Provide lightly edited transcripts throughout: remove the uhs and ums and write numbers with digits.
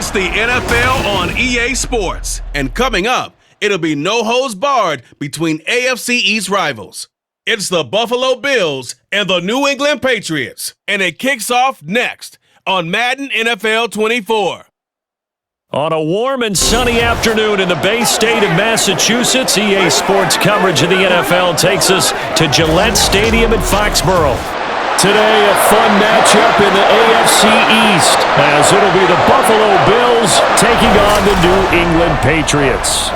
It's the NFL on EA Sports. And coming up, it'll be no holds barred between AFC East rivals. It's the Buffalo Bills and the New England Patriots. And it kicks off next on Madden NFL 24. On a warm and sunny afternoon in the Bay State of Massachusetts, EA Sports coverage of the NFL takes us to Gillette Stadium in Foxborough. Today, a fun matchup in the AFC East, as it'll be the Buffalo Bills taking on the New England Patriots.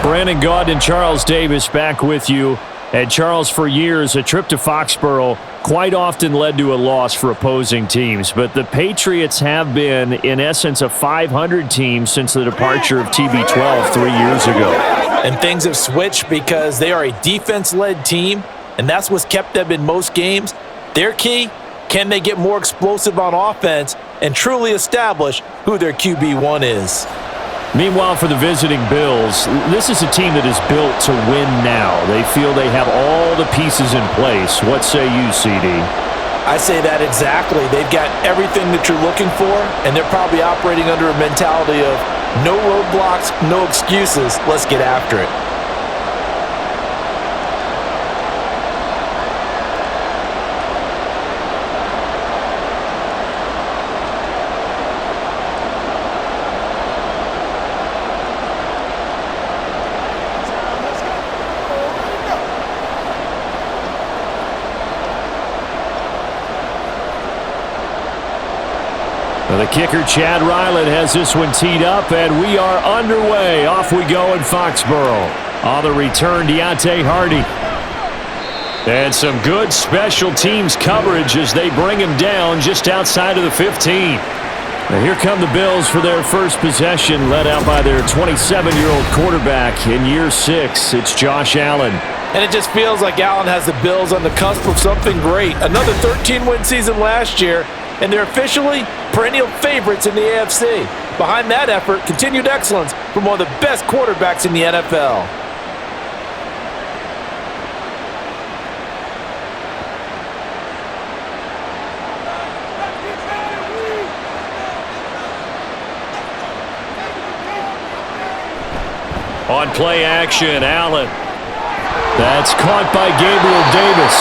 Brandon Gaudin and Charles Davis back with you. And Charles, for years, a trip to Foxborough quite often led to a loss for opposing teams. But the Patriots have been, in essence, a 500 team since the departure of TB12 3 years ago. And things have switched because they are a defense-led team, and that's what's kept them in most games. Their key, can they get more explosive on offense and truly establish who their QB1 is? Meanwhile, for the visiting Bills, this is a team that is built to win now. They feel they have all the pieces in place. What say you, CD? I say that exactly. They've got everything that you're looking for, and they're probably operating under a mentality of no roadblocks, no excuses. Let's get after it. The kicker, Chad Ryland, has this one teed up, and we are underway. Off we go in Foxborough. On the return, Deontay Hardy. And some good special teams coverage as they bring him down just outside of the 15. Now here come the Bills for their first possession, led out by their 27-year-old quarterback in year 6. It's Josh Allen. And it just feels like Allen has the Bills on the cusp of something great. Another 13-win season last year, and they're officially perennial favorites in the AFC. Behind that effort, continued excellence from one of the best quarterbacks in the NFL. On play action, Allen. That's caught by Gabriel Davis.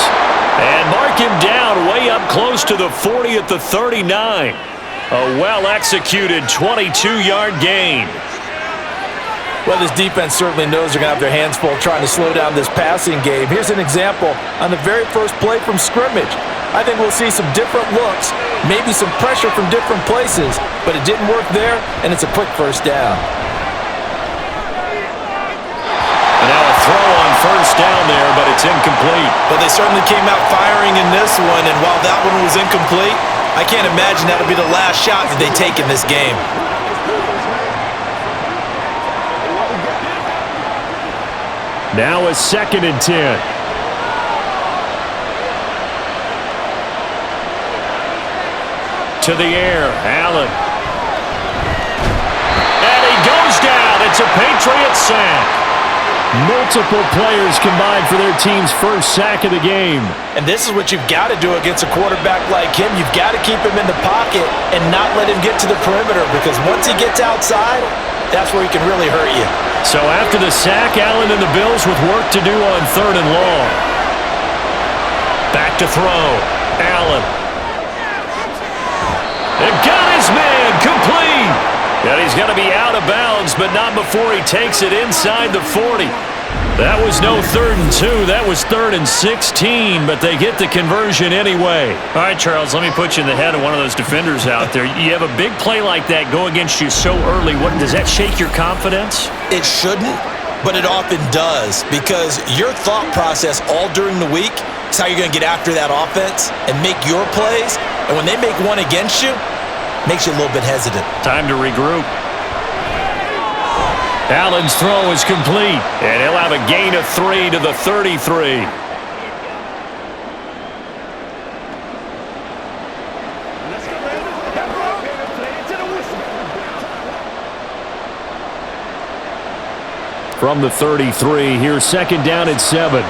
And mark him down way up close to the 40 at the 39. A well-executed 22-yard gain. Well, this defense certainly knows they're going to have their hands full trying to slow down this passing game. Here's an example on the very first play from scrimmage. I think we'll see some different looks, maybe some pressure from different places, but it didn't work there, and it's a quick first down. And now a throw on first down there, but it's incomplete. But they certainly came out firing in this one, and while that one was incomplete, I can't imagine that'll be the last shot that they take in this game. Now a 2nd and 10. To the air, Allen. And he goes down. It's a Patriots sack. Multiple players combined for their team's first sack of the game. And this is what you've got to do against a quarterback like him. You've got to keep him in the pocket and not let him get to the perimeter, because once he gets outside, that's where he can really hurt you. So after the sack, Allen and the Bills with work to do on 3rd and long. Back to throw. Allen. And got his man complete. And he's going to be out of bounds, but not before he takes it inside the 40. That was no 3rd and 2. That was 3rd and 16, but they get the conversion anyway. All right, Charles, let me put you in the head of one of those defenders out there. You have a big play like that go against you so early. Does that shake your confidence? It shouldn't, but it often does, because your thought process all during the week is how you're going to get after that offense and make your plays. And when they make one against you, makes you a little bit hesitant. Time to regroup. Allen's throw is complete, and he'll have a gain of 3 to the 33. From the 33, here's 2nd down and 7.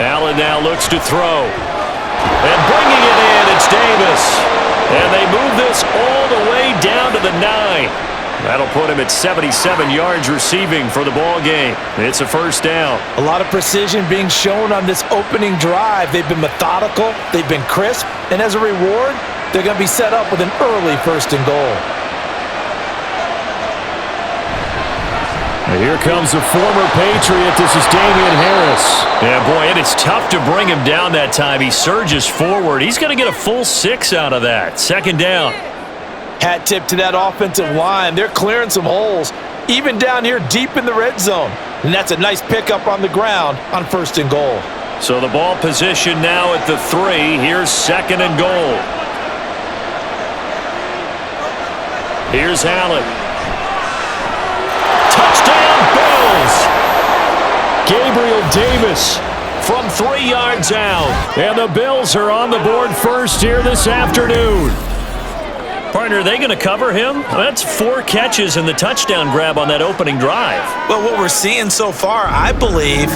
Allen now looks to throw. And bringing it Davis. And they move this all the way down to the 9. That'll put him at 77 yards receiving for the ball game. It's a first down. A lot of precision being shown on this opening drive. They've been methodical. They've been crisp. And as a reward, they're going to be set up with an early first and goal. Here comes the former Patriot. This is Damian Harris. Yeah, boy, and it's tough to bring him down that time. He surges forward. He's going to get a full 6 out of that. Second down. Hat tip to that offensive line. They're clearing some holes, even down here deep in the red zone. And that's a nice pickup on the ground on first and goal. So the ball position now at the 3. Here's second and goal. Here's Allen. Touchdown, Bills! Gabriel Davis from 3 yards out. And the Bills are on the board first here this afternoon. Partner, are they going to cover him? That's 4 catches and the touchdown grab on that opening drive. Well, what we're seeing so far, I believe,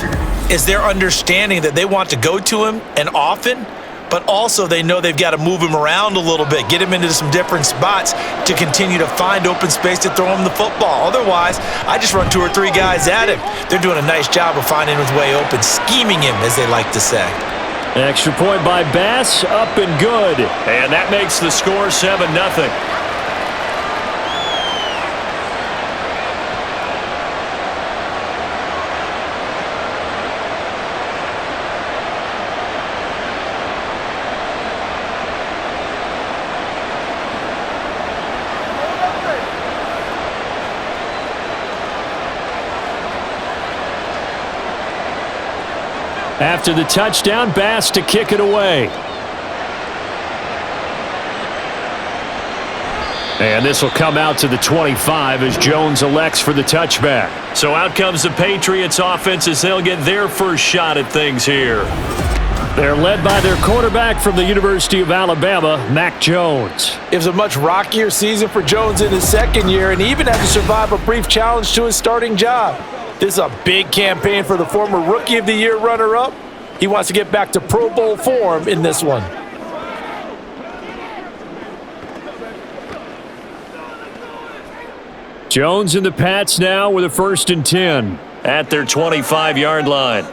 is their understanding that they want to go to him and often, but also they know they've got to move him around a little bit, get him into some different spots to continue to find open space to throw him the football. Otherwise, I just run 2 or 3 guys at him. They're doing a nice job of finding his way open, scheming him, as they like to say. Extra point by Bass, up and good. And that makes the score 7-0. After the touchdown, Bass to kick it away. And this will come out to the 25 as Jones elects for the touchback. So out comes the Patriots offense as they'll get their first shot at things here. They're led by their quarterback from the University of Alabama, Mac Jones. It was a much rockier season for Jones in his second year, and he even had to survive a brief challenge to his starting job. This is a big campaign for the former Rookie of the Year runner-up. He wants to get back to Pro Bowl form in this one. Jones and the Pats now with a 1st and 10 at their 25-yard line.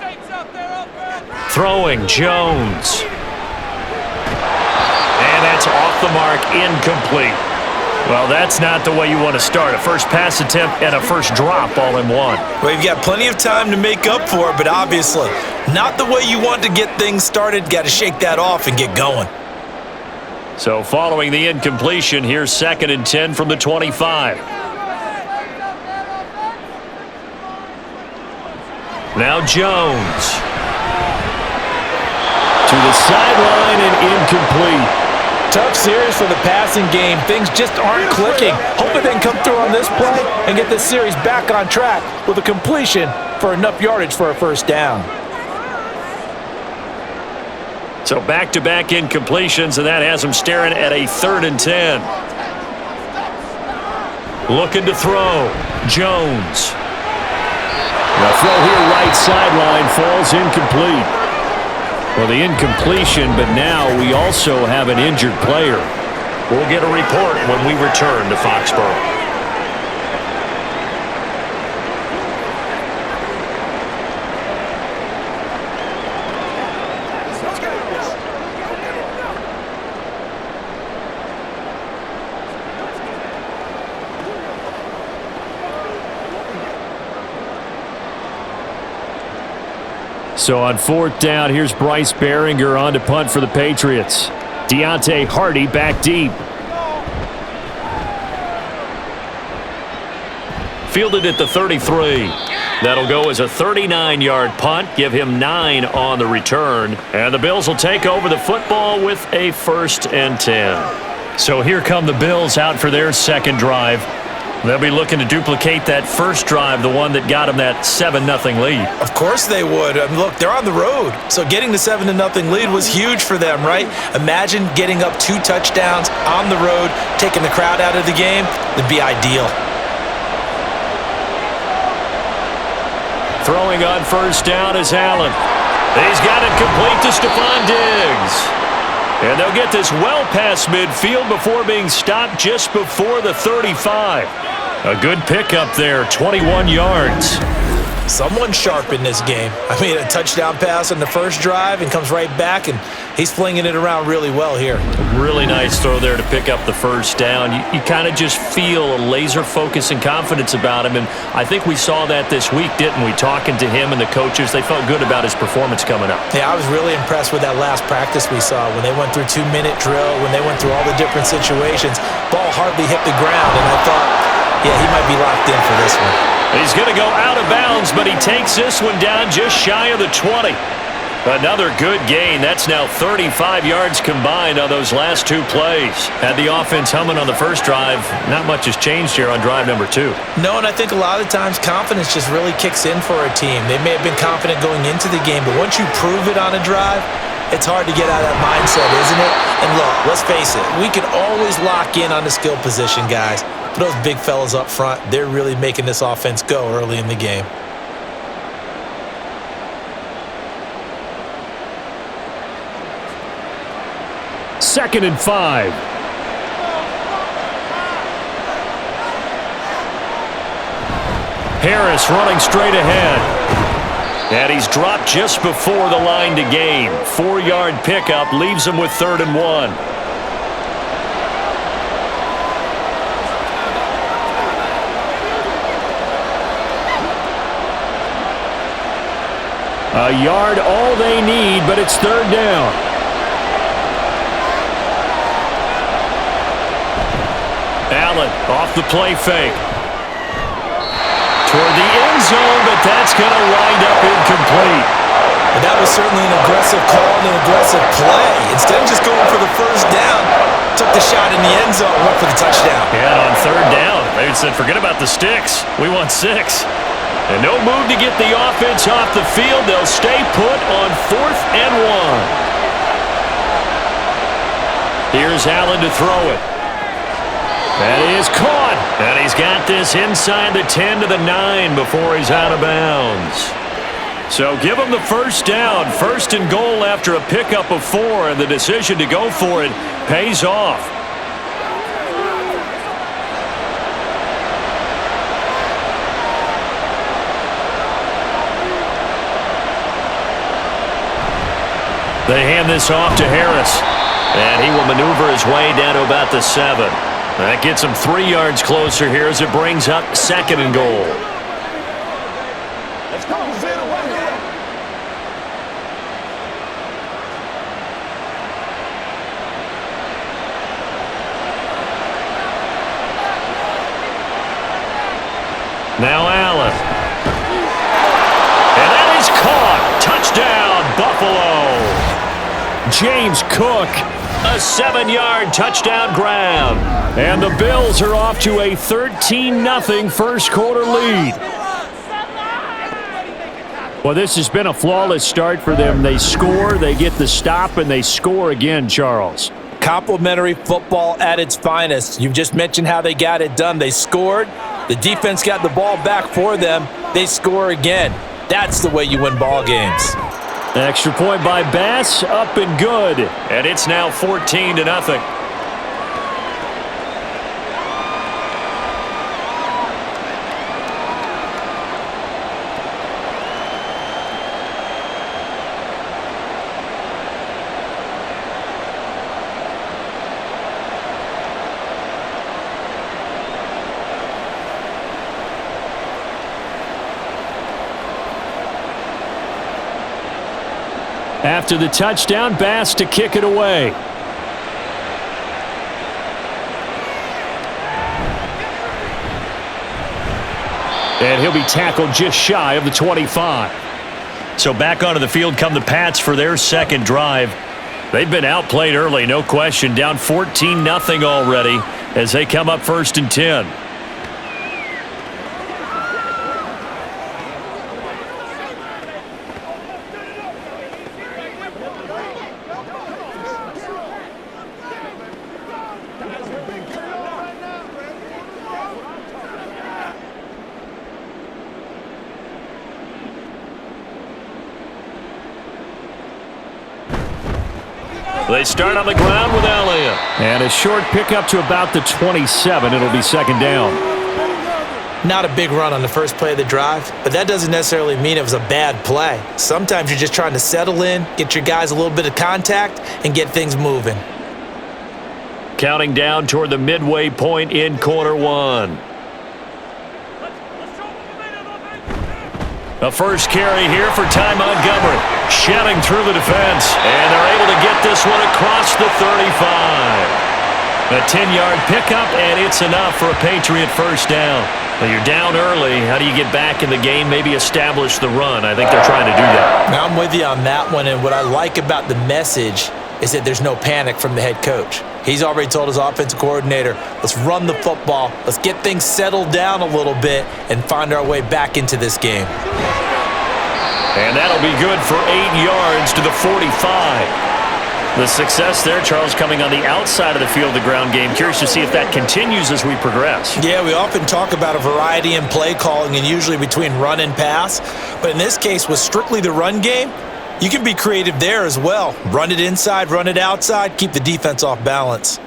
Throwing Jones. And that's off the mark, incomplete. Well, that's not the way you want to start. A first pass attempt and a first drop all in one. Well, you've got plenty of time to make up for it, but obviously not the way you want to get things started. Got to shake that off and get going. So following the incompletion, here's 2nd and 10 from the 25. Now Jones. To the sideline and incomplete. Tough series for the passing game. Things just aren't clicking. Hoping they can come through on this play and get this series back on track with a completion for enough yardage for a first down. So back-to-back incompletions, and that has them staring at a 3rd and 10. Looking to throw. Jones. The throw here right sideline falls incomplete. Well, the incompletion, but now we also have an injured player. We'll get a report when we return to Foxborough. So on 4th down, here's Bryce Behringer on to punt for the Patriots. Deontay Hardy back deep. Fielded at the 33. That'll go as a 39-yard punt, give him 9 on the return. And the Bills will take over the football with a 1st and 10. So here come the Bills out for their second drive. They'll be looking to duplicate that first drive, the one that got them that 7-0 lead. Of course they would. Look, they're on the road, so getting the 7-0 lead was huge for them, right? Imagine getting up 2 touchdowns on the road, taking the crowd out of the game. It'd be ideal. Throwing on 1st down is Allen. He's got it complete to Stephon Diggs. And they'll get this well past midfield before being stopped just before the 35. A good pickup there, 21 yards. Someone sharp in this game. I mean, a touchdown pass on the first drive and comes right back, and he's flinging it around really well here. Really nice throw there to pick up the first down. You kind of just feel a laser focus and confidence about him, and I think we saw that this week, didn't we? Talking to him and the coaches, they felt good about his performance coming up. Yeah, I was really impressed with that last practice we saw when they went through 2-minute drill, when they went through all the different situations. Ball hardly hit the ground, and I thought, yeah, he might be locked in for this one. He's going to go out of bounds, but he takes this one down just shy of the 20. Another good gain. That's now 35 yards combined on those last two plays. Had the offense humming on the first drive. Not much has changed here on drive number 2. No, and I think a lot of times confidence just really kicks in for a team. They may have been confident going into the game, but once you prove it on a drive, it's hard to get out of that mindset, isn't it? And look, let's face it, we can always lock in on the skill position, guys. But those big fellas up front, they're really making this offense go early in the game. Second and 5. Harris running straight ahead. And he's dropped just before the line to gain. 4-yard pickup leaves him with 3rd and 1. A yard all they need, but it's 3rd down. Allen off the play fake. Toward the end zone, but that's going to wind up incomplete. And that was certainly an aggressive call and an aggressive play. Instead of just going for the first down, took the shot in the end zone, went for the touchdown. Yeah, and on 3rd down, they said, forget about the sticks. We want 6. And no move to get the offense off the field. They'll stay put on 4th and 1. Here's Allen to throw it. That is caught. And he's got this inside the 10 to the 9 before he's out of bounds. So give him the first down. 1st and goal after a pickup of 4, and the decision to go for it pays off. They hand this off to Harris, and he will maneuver his way down to about the 7. That gets him 3 yards closer here as it brings up 2nd and goal. Let's go, Now Allen. And that is caught. Touchdown, Buffalo. James Cook, a 7-yard touchdown grab. And the Bills are off to a 13-0 first quarter lead. Well, this has been a flawless start for them. They score, they get the stop, and they score again, Charles. Complimentary football at its finest. You've just mentioned how they got it done. They scored. The defense got the ball back for them. They score again. That's the way you win ball games. Extra point by Bass, up and good. And it's now 14-0. After the touchdown, Bass to kick it away. And he'll be tackled just shy of the 25. So back onto the field come the Pats for their second drive. They've been outplayed early, no question. Down 14-0 already as they come up 1st and 10. They start on the ground with Elliott. And a short pickup to about the 27. It'll be second down. Not a big run on the first play of the drive, but that doesn't necessarily mean it was a bad play. Sometimes you're just trying to settle in, get your guys a little bit of contact, and get things moving. Counting down toward the midway point in quarter one. A first carry here for Ty Montgomery. Shedding through the defense. And they're able to get this one across the 35. A 10-yard pickup, and it's enough for a Patriot first down. Well, you're down early. How do you get back in the game, maybe establish the run? I think they're trying to do that. Now, I'm with you on that one, and what I like about the message is that there's no panic from the head coach. He's already told his offensive coordinator, let's run the football, let's get things settled down a little bit and find our way back into this game. And that'll be good for 8 yards to the 45. The success there, Charles, coming on the outside of the field, the ground game. Curious to see if that continues as we progress. Yeah, we often talk about a variety in play calling and usually between run and pass. But in this case, with strictly the run game, you can be creative there as well. Run it inside, run it outside, keep the defense off balance.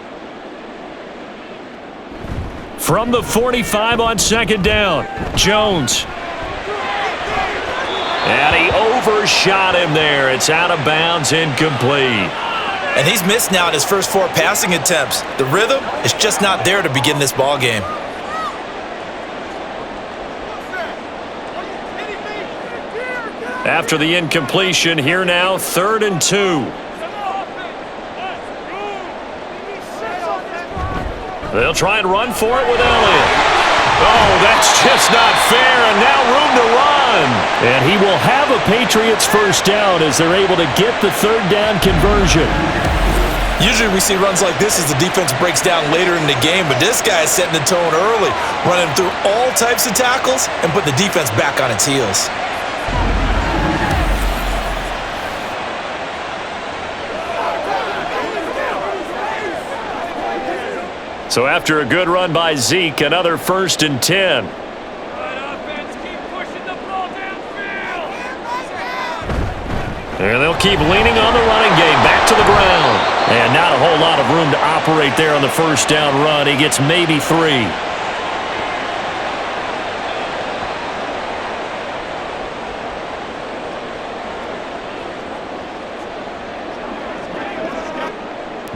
From the 45 on second down, Jones. And he overshot him there. It's out of bounds, incomplete. And he's missed now in his first 4 passing attempts. The rhythm is just not there to begin this ball game. After the incompletion, here now, 3rd and 2. They'll try and run for it with Elliott. Oh, that's just not fair, and now room to run. And he will have a Patriots first down as they're able to get the 3rd down conversion. Usually we see runs like this as the defense breaks down later in the game, but this guy is setting the tone early, running through all types of tackles and putting the defense back on its heels. So after a good run by Zeke, another 1st and 10. And they'll keep leaning on the running game, back to the ground. And not a whole lot of room to operate there on the first down run. He gets maybe 3.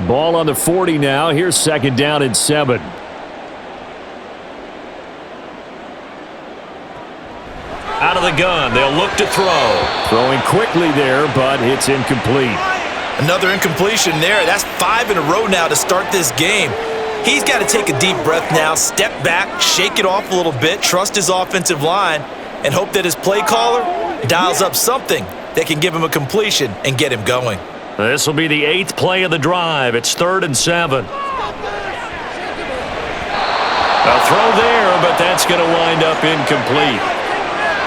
Ball on the 40 now. Here's second down and 7. Out of the gun. They'll look to throw. Throwing quickly there, but it's incomplete. Another incompletion there. That's 5 in a row now to start this game. He's got to take a deep breath now, step back, shake it off a little bit, trust his offensive line, and hope that his play caller dials up something that can give him a completion and get him going. This will be the 8th play of the drive. It's 3rd and 7. A throw there, but that's going to wind up incomplete.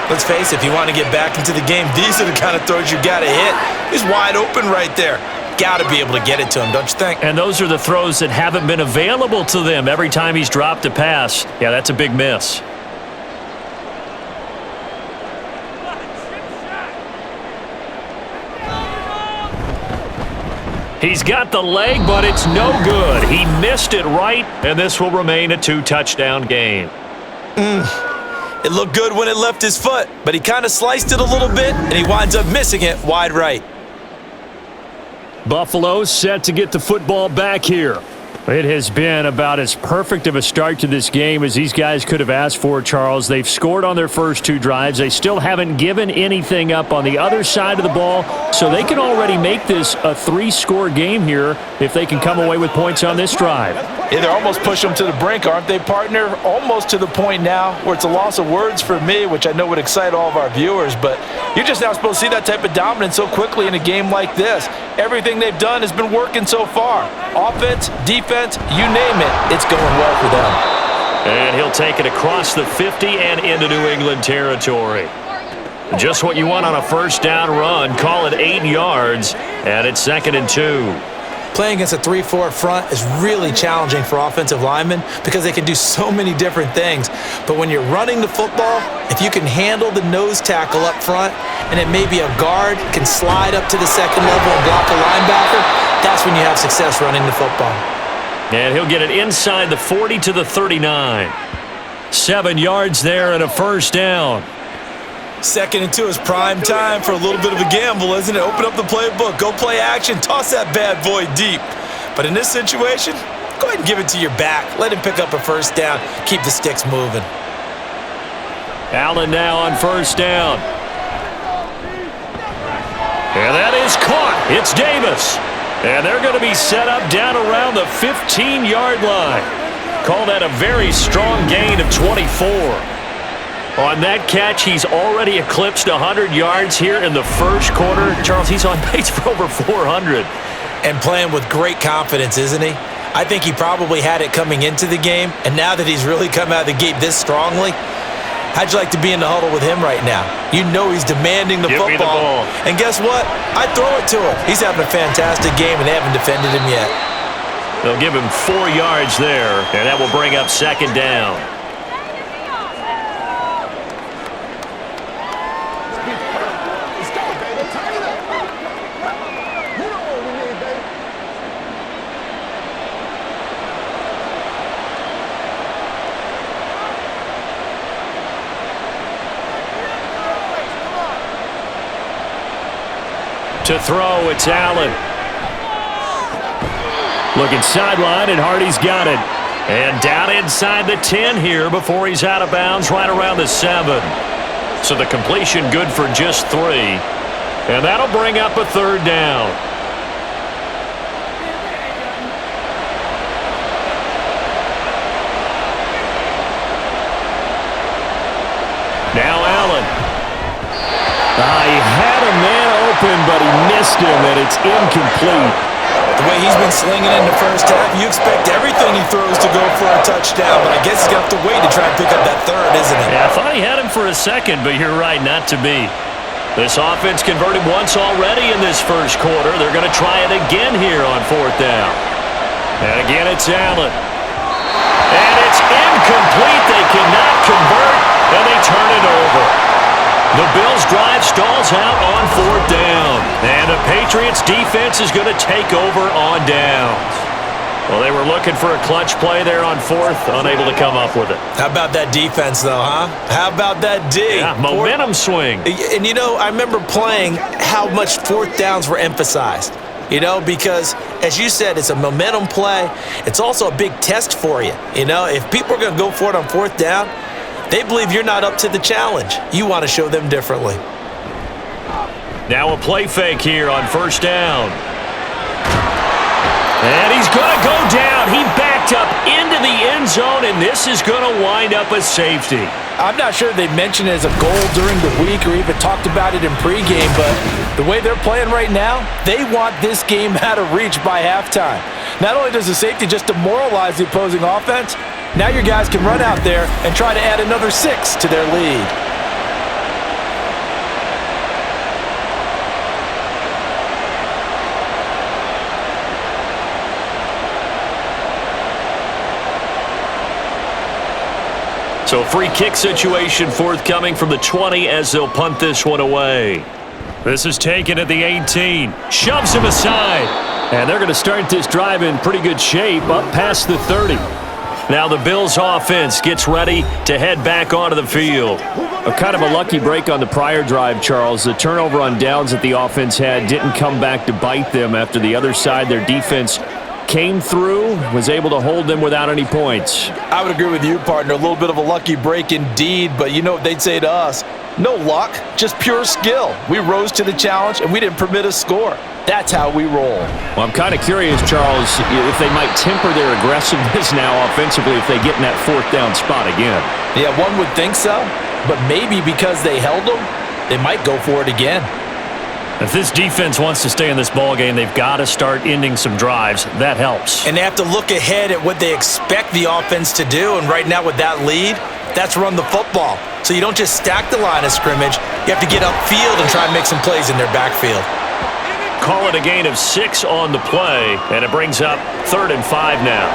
Let's face it, if you want to get back into the game, these are the kind of throws you got to hit. He's wide open right there. Got to be able to get it to him, don't you think? And those are the throws that haven't been available to them every time he's dropped a pass. Yeah, that's a big miss. He's got the leg, but it's no good. He missed it right, and this will remain a 2-touchdown game. It looked good when it left his foot, but he kind of sliced it a little bit, and he winds up missing it wide right. Buffalo set to get the football back here. It has been about as perfect of a start to this game as these guys could have asked for, Charles. They've scored on their first 2 drives. They still haven't given anything up on the other side of the ball, so they can already make this a 3-score game here if they can come away with points on this drive. Yeah, they're almost pushing them to the brink, aren't they, partner? Almost to the point now where it's a loss of words for me, which I know would excite all of our viewers, but you're just now supposed to see that type of dominance so quickly in a game like this. Everything they've done has been working so far. Offense, defense, you name it, it's going well for them. And he'll take it across the 50 and into New England territory. Just what you want on a first down run. Call it 8 yards, and it's 2nd and 2. Playing against a 3-4 front is really challenging for offensive linemen because they can do so many different things. But when you're running the football, if you can handle the nose tackle up front and then maybe a guard can slide up to the second level and block a linebacker, That's when you have success running the football. And he'll get it inside the 40 to the 39. 7 yards there and a first down. 2nd and 2 is prime time for a little bit of a gamble, isn't it? Open up the playbook, go play action, toss that bad boy deep. But in this situation, go ahead and give it to your back. Let him pick up a first down. Keep the sticks moving. Allen now on first down. And that is caught. It's Davis. And they're going to be set up down around the 15-yard line. Call that a very strong gain of 24. On that catch, he's already eclipsed 100 yards here in the first quarter. Charles, he's on pace for over 400. And playing with great confidence, isn't he? I think he probably had it coming into the game, and now that he's really come out of the gate this strongly, how'd you like to be in the huddle with him right now? You know he's demanding the Give football. me the ball. And guess what? I throw it to him. He's having a fantastic game, and they haven't defended him yet. They'll give him 4 yards there, and that will bring up second down. To throw, it's Allen. Looking sideline, and Hardy's got it. And down inside the 10 here before he's out of bounds, right around the 7. So the completion good for just 3. And that'll bring up a third down. Now Allen. He had a man open, but he missed him, and it's incomplete. The way he's been slinging in the first half, you expect everything he throws to go for a touchdown, but I guess he's going to have to wait to try and pick up that third, isn't he? Yeah, I thought he had him for a second, but you're right, not to be. This offense converted once already in this first quarter. They're going to try it again here on fourth down. And again, it's Allen. And it's incomplete. They cannot convert, and they turn it over. The Bills' drive stalls out on fourth down. And the Patriots' defense is going to take over on downs. Well, they were looking for a clutch play there on fourth, unable to come up with it. How about that defense, though, huh? How about that D? Yeah, momentum swing. And, you know, I remember playing how much fourth downs were emphasized. You know, because, as you said, it's a momentum play. It's also a big test for you. You know, if people are going to go for it on fourth down, they believe you're not up to the challenge. You want to show them differently. Now a play fake here on first down. And he's going to go down. He backed up into the end zone, and this is going to wind up a safety. I'm not sure they mentioned it as a goal during the week or even talked about it in pregame, but the way they're playing right now, they want this game out of reach by halftime. Not only does the safety just demoralize the opposing offense, now your guys can run out there and try to add another 6 to their lead. So free kick situation forthcoming from the 20 as they'll punt this one away. This is taken at the 18. Shoves him aside. And they're going to start this drive in pretty good shape up past the 30. Now the Bills offense gets ready to head back onto the field. A kind of a lucky break on the prior drive, Charles. The turnover on downs that the offense had didn't come back to bite them after the other side. Their defense came through, was able to hold them without any points. I would agree with you, partner. A little bit of a lucky break indeed, but you know what they'd say to us? No luck, just pure skill. We rose to the challenge, and we didn't permit a score. That's how we roll. Well, I'm kind of curious, Charles, if they might temper their aggressiveness now offensively if they get in that fourth down spot again. Yeah, one would think so, but maybe because they held them, they might go for it again. If this defense wants to stay in this ballgame, they've got to start ending some drives. That helps. And they have to look ahead at what they expect the offense to do, and right now with that lead, that's run the football. So you don't just stack the line of scrimmage. You have to get upfield and try and make some plays in their backfield. Call it a gain of 6 on the play, and it brings up 3rd and 5 now.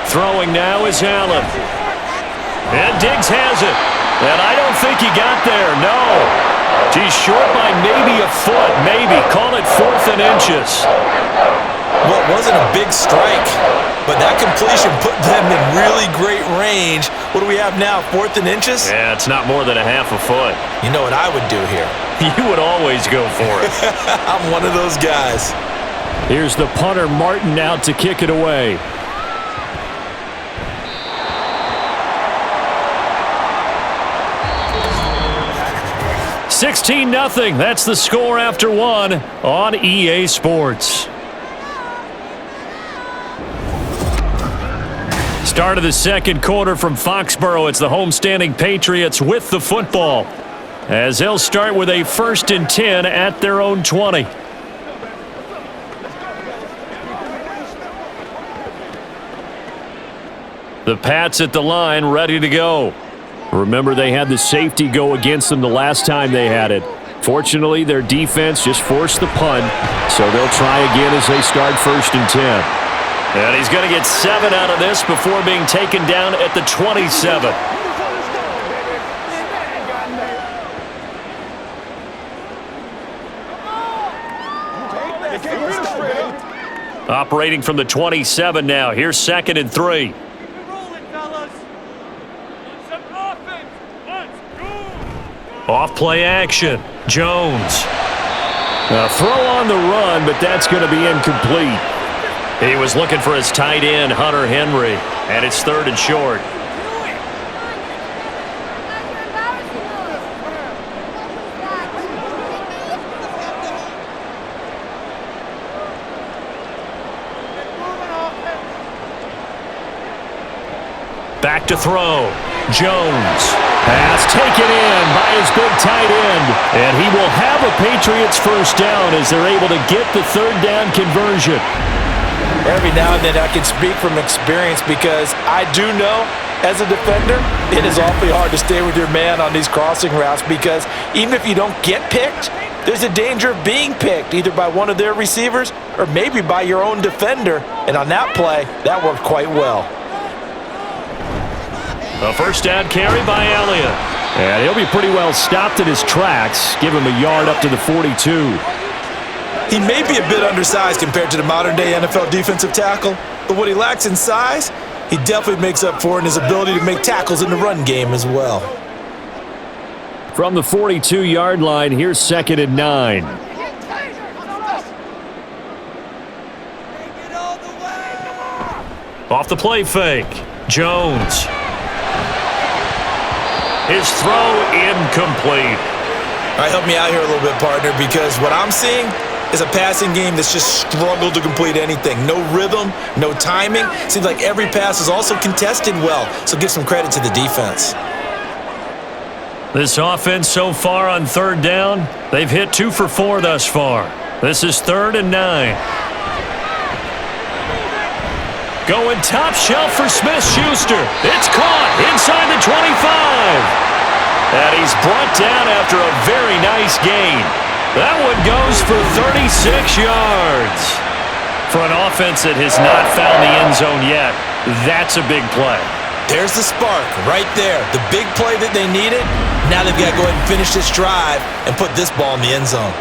Throwing now is Allen. And Diggs has it. And I don't think he got there, no. He's short by maybe a foot, maybe. Call it 4th and inches. Well, it wasn't a big strike, but that completion put them in really great range. What do we have now, 4th and inches? Yeah, it's not more than a half a foot. You know what I would do here? You would always go for it. I'm one of those guys. Here's the punter, Martin, out to kick it away. $16-0. That's the score after one on EA Sports. Start of the second quarter from Foxborough. It's the homestanding Patriots with the football, as they'll start with a 1st and 10 at their own 20. The Pats at the line, ready to go. Remember, they had the safety go against them the last time they had it. Fortunately, their defense just forced the punt, so they'll try again as they start 1st and 10. And he's going to get 7 out of this before being taken down at the 27. Operating from the 27 now. Here's 2nd and 3. Off play action. Jones. A throw on the run, but that's going to be incomplete. He was looking for his tight end, Hunter Henry, and it's 3rd and short. Back to throw. Jones. Pass taken in by his big tight end. And he will have a Patriots 1st down as they're able to get the 3rd down conversion. Every now and then I can speak from experience because I do know, as a defender, it is awfully hard to stay with your man on these crossing routes because even if you don't get picked, there's a danger of being picked either by one of their receivers or maybe by your own defender. And on that play, that worked quite well. A 1st down carry by Elliott. And he'll be pretty well stopped in his tracks. Give him a yard up to the 42. He may be a bit undersized compared to the modern-day NFL defensive tackle, but what he lacks in size, he definitely makes up for in his ability to make tackles in the run game as well. From the 42-yard line, here's 2nd and 9. Off the play fake. Jones. His throw incomplete. All right, help me out here a little bit, partner, because what I'm seeing is a passing game that's just struggled to complete anything. No rhythm, no timing. Seems like every pass is also contested well, so give some credit to the defense. This offense so far on 3rd down, they've hit 2 for 4 thus far. This is 3rd and 9. Going top shelf for Smith-Schuster. It's caught inside the 25. And he's brought down after a very nice gain. That one goes for 36 yards. For an offense that has not found the end zone yet, that's a big play. There's the spark right there. The big play that they needed. Now they've got to go ahead and finish this drive and put this ball in the end zone.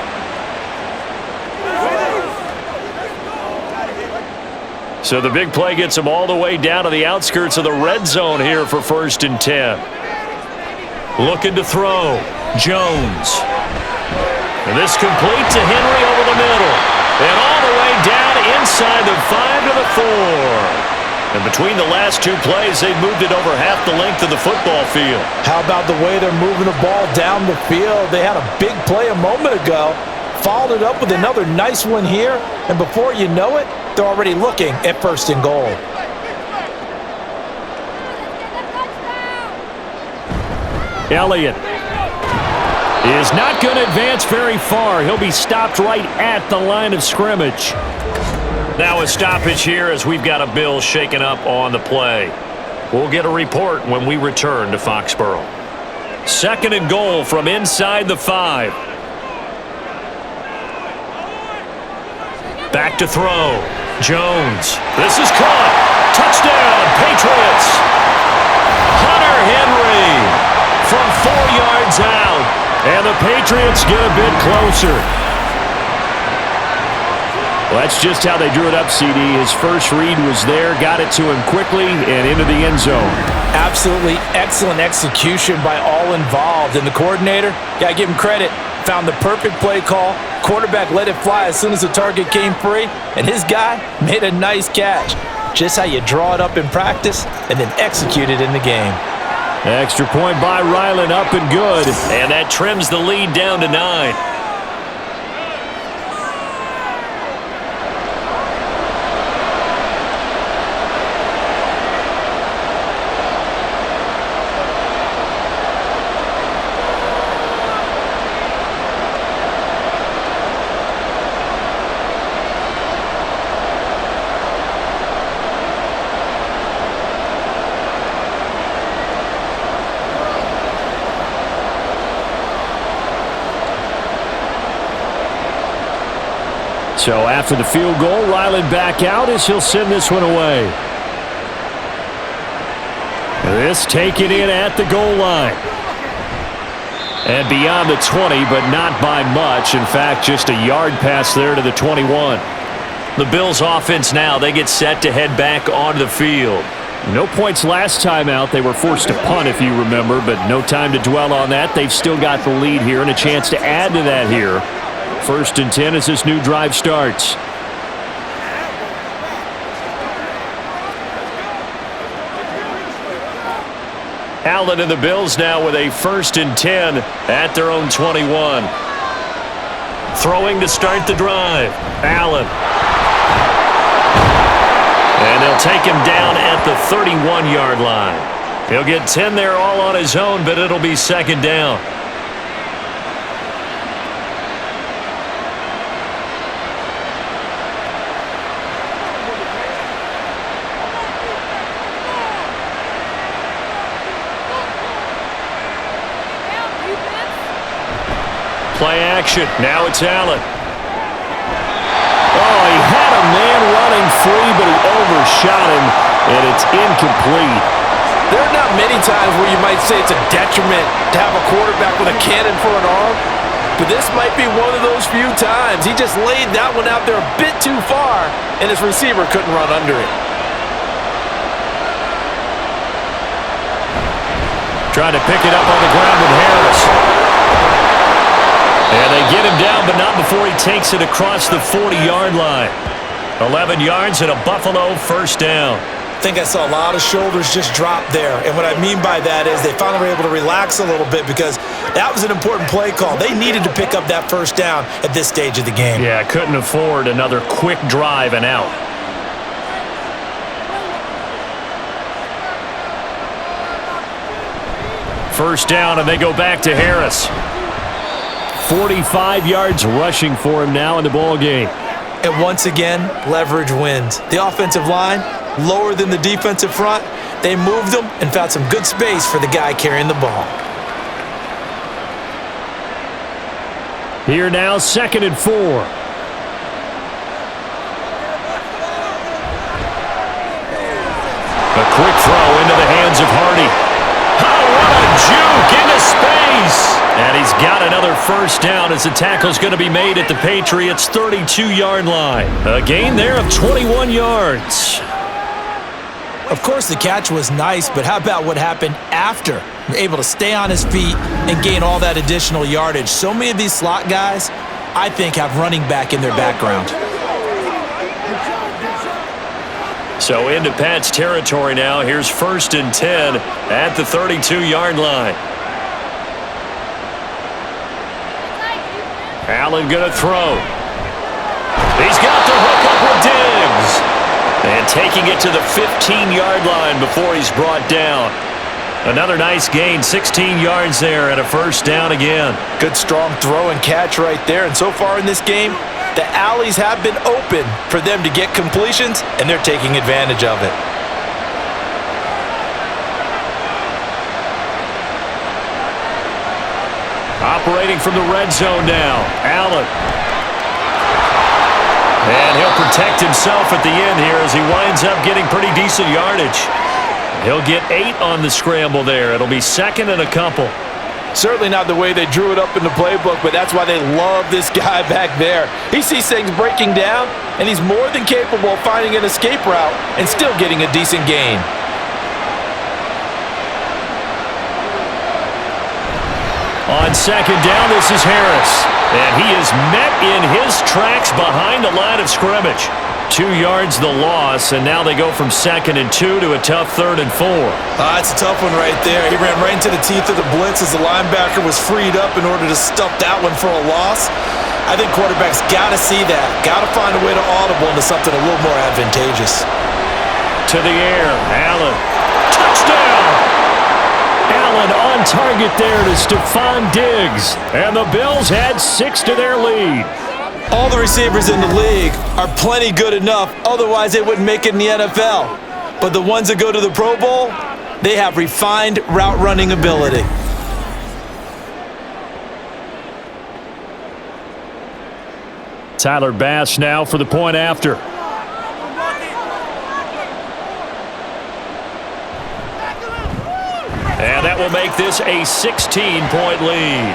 So the big play gets him all the way down to the outskirts of the red zone here for 1st and 10. Looking to throw. Jones. And this complete to Henry over the middle. And all the way down inside the 5 to the 4. And between the last 2 plays, they've moved it over half the length of the football field. How about the way they're moving the ball down the field? They had a big play a moment ago. Followed it up with another nice one here. And before you know it, they're already looking at 1st and goal. Elliott is not going to advance very far. He'll be stopped right at the line of scrimmage. Now a stoppage here as we've got a Bill shaken up on the play. We'll get a report when we return to Foxborough. 2nd and goal from inside the 5. Back to throw. Jones. This is caught. Touchdown, Patriots. Hunter Henry from 4 yards out. And the Patriots get a bit closer. Well, that's just how they drew it up, CD. His first read was there, got it to him quickly, and into the end zone. Absolutely excellent execution by all involved. And the coordinator, got to give him credit, found the perfect play call. Quarterback let it fly as soon as the target came free, and his guy made a nice catch. Just how you draw it up in practice and then execute it in the game. Extra point by Ryland, up and good. And that trims the lead down to 9. So after the field goal, Ryland back out as he'll send this one away. This taken in at the goal line. And beyond the 20, but not by much. In fact, just a yard pass there to the 21. The Bills offense now, they get set to head back onto the field. No points last time out. They were forced to punt, if you remember, but no time to dwell on that. They've still got the lead here and a chance to add to that here. 1st and 10 as this new drive starts. Allen and the Bills now with a 1st and 10 at their own 21. Throwing to start the drive. Allen. And they'll take him down at the 31-yard line. He'll get 10 there all on his own, but it'll be 2nd down. Play action. Now it's Allen. Oh, he had a man running free, but he overshot him, and it's incomplete. There are not many times where you might say it's a detriment to have a quarterback with a cannon for an arm, but this might be one of those few times. He just laid that one out there a bit too far, and his receiver couldn't run under it. Trying to pick it up on the ground with Harris. And they get him down, but not before he takes it across the 40-yard line. 11 yards and a Buffalo 1st down. I think I saw a lot of shoulders just drop there. And what I mean by that is they finally were able to relax a little bit because that was an important play call. They needed to pick up that 1st down at this stage of the game. Yeah, couldn't afford another quick drive and out. First down, and they go back to Harris. 45 yards rushing for him now in the ball game. And once again, leverage wins. The offensive line, lower than the defensive front. They moved them and found some good space for the guy carrying the ball. Here now, 2nd and 4. A quick throw into the hands of Hardy. Oh, what a juke into space. And he's got another 1st down as the tackle's going to be made at the Patriots' 32-yard line. A gain there of 21 yards. Of course, the catch was nice, but how about what happened after? Able to stay on his feet and gain all that additional yardage. So many of these slot guys, I think, have running back in their background. So into Pat's territory now. Here's 1st and 10 at the 32-yard line. Allen going to throw. He's got the hook up with Diggs. And taking it to the 15-yard line before he's brought down. Another nice gain, 16 yards there and a 1st down again. Good strong throw and catch right there. And so far in this game, the alleys have been open for them to get completions, and they're taking advantage of it. Operating from the red zone now, Allen. And he'll protect himself at the end here as he winds up getting pretty decent yardage. He'll get 8 on the scramble there. It'll be second and a couple. Certainly not the way they drew it up in the playbook, but that's why they love this guy back there. He sees things breaking down, and he's more than capable of finding an escape route and still getting a decent gain. On second down, this is Harris. And he is met in his tracks behind the line of scrimmage. 2 yards the loss, and now they go from 2nd and 2 to a tough 3rd and 4. It's a tough one right there. He ran right into the teeth of the blitz as the linebacker was freed up in order to stuff that one for a loss. I think quarterbacks got to see that. Got to find a way to audible into something a little more advantageous. To the air, Allen. Touchdown! Allen on target there to Stephon Diggs. And the Bills had 6 to their lead. All the receivers in the league are plenty good enough, otherwise they wouldn't make it in the NFL. But the ones that go to the Pro Bowl, they have refined route running ability. Tyler Bass now for the point after. And that will make this a 16-point lead.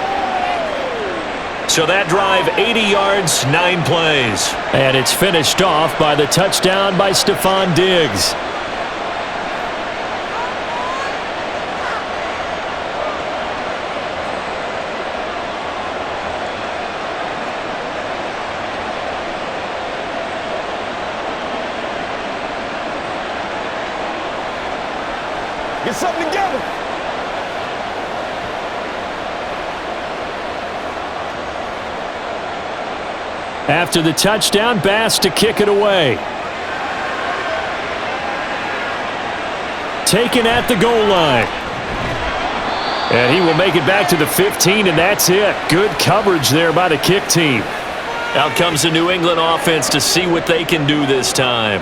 So that drive, 80 yards, 9 plays. And it's finished off by the touchdown by Stephon Diggs. Get something together. After the touchdown, Bass to kick it away. Taken at the goal line. And he will make it back to the 15, and that's it. Good coverage there by the kick team. Out comes the New England offense to see what they can do this time.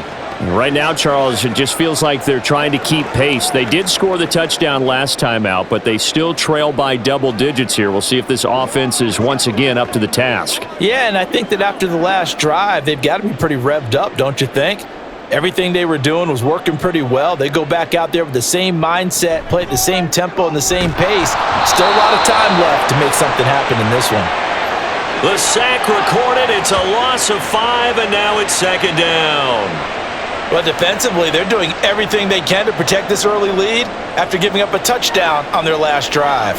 Right now, Charles, it just feels like they're trying to keep pace. They did score the touchdown last time out, but they still trail by double digits here. We'll see if this offense is once again up to the task. Yeah, and I think that after the last drive, they've got to be pretty revved up, don't you think? Everything they were doing was working pretty well. They go back out there with the same mindset, play at the same tempo and the same pace. Still a lot of time left to make something happen in this one. The sack recorded. It's a loss of 5, and now it's second down. But defensively, they're doing everything they can to protect this early lead after giving up a touchdown on their last drive.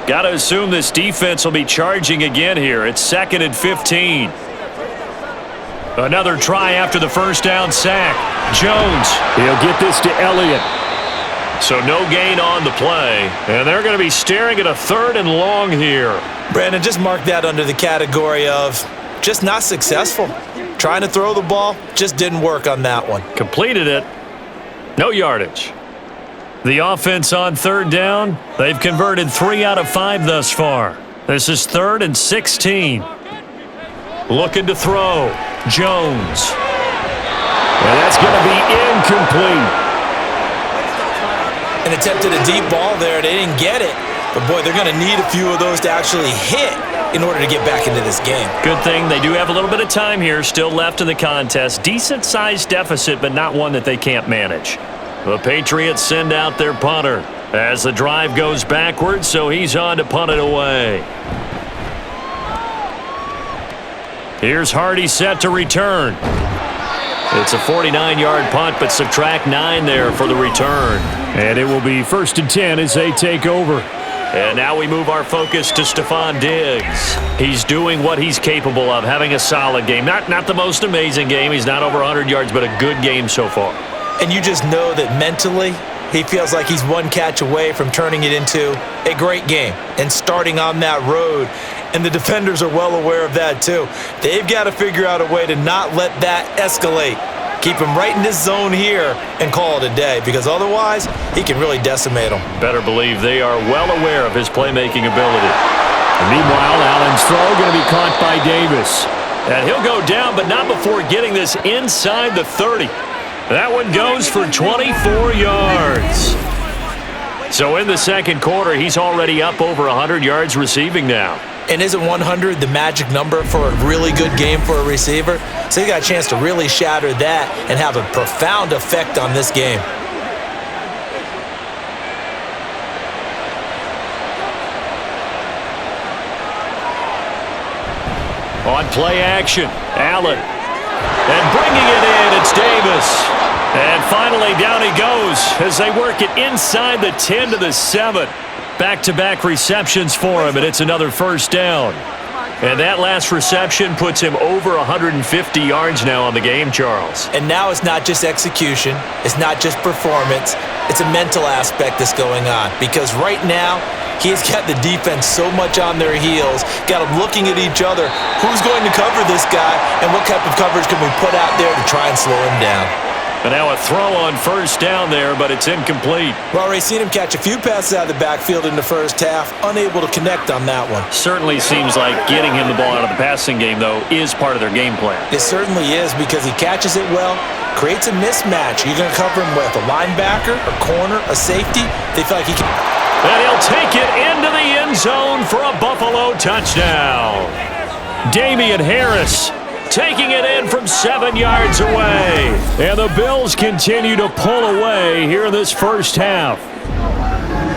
Got to assume this defense will be charging again here. It's 2nd and 15. Another try after the first down sack. Jones. He'll get this to Elliott. So no gain on the play. And they're going to be staring at a 3rd and long here. Brandon, just mark that under the category of just not successful. Trying to throw the ball, just didn't work on that one. Completed it. No yardage. The offense on 3rd down, they've converted 3 out of 5 thus far. This is 3rd and 16. Looking to throw. Jones. And that's going to be incomplete. And attempted a deep ball there. They didn't get it. But, boy, they're going to need a few of those to actually hit in order to get back into this game. Good thing they do have a little bit of time here still left in the contest. Decent-sized deficit, but not one that they can't manage. The Patriots send out their punter as the drive goes backwards, so he's on to punt it away. Here's Hardy set to return. It's a 49-yard punt, but subtract 9 there for the return. And it will be 1st and 10 as they take over. And now we move our focus to Stephon Diggs. He's doing what he's capable of, having a solid game. Not the most amazing game. He's not over 100 yards, but a good game so far. And you just know that mentally, he feels like he's one catch away from turning it into a great game and starting on that road. And the defenders are well aware of that too. They've got to figure out a way to not let that escalate. Keep him right in this zone here and call it a day, because otherwise he can really decimate them. Better believe they are well aware of his playmaking ability. And meanwhile, Allen's throw going to be caught by Davis. And he'll go down, but not before getting this inside the 30. That one goes for 24 yards. So in the second quarter, he's already up over 100 yards receiving now. And isn't 100 the magic number for a really good game for a receiver? So he got a chance to really shatter that and have a profound effect on this game. On play action, Allen. And bringing it in, it's Davis. And finally, down he goes as they work it inside the 10 to the 7. Back-to-back receptions for him, and it's another first down. And that last reception puts him over 150 yards now on the game, Charles. And now it's not just execution. It's not just performance. It's a mental aspect that's going on. Because right now, he's got the defense so much on their heels, got them looking at each other. Who's going to cover this guy, and what type of coverage can we put out there to try and slow him down? And now a throw on first down there, but it's incomplete. Well, already seen him catch a few passes out of the backfield in the first half, unable to connect on that one. Certainly seems like getting him the ball out of the passing game, though, is part of their game plan. It certainly is, because he catches it well, creates a mismatch. You're going to cover him with a linebacker, a corner, a safety. They feel like he can... And he'll take it into the end zone for a Buffalo touchdown. Damian Harris taking it in from 7 yards away. And the Bills continue to pull away here in this first half.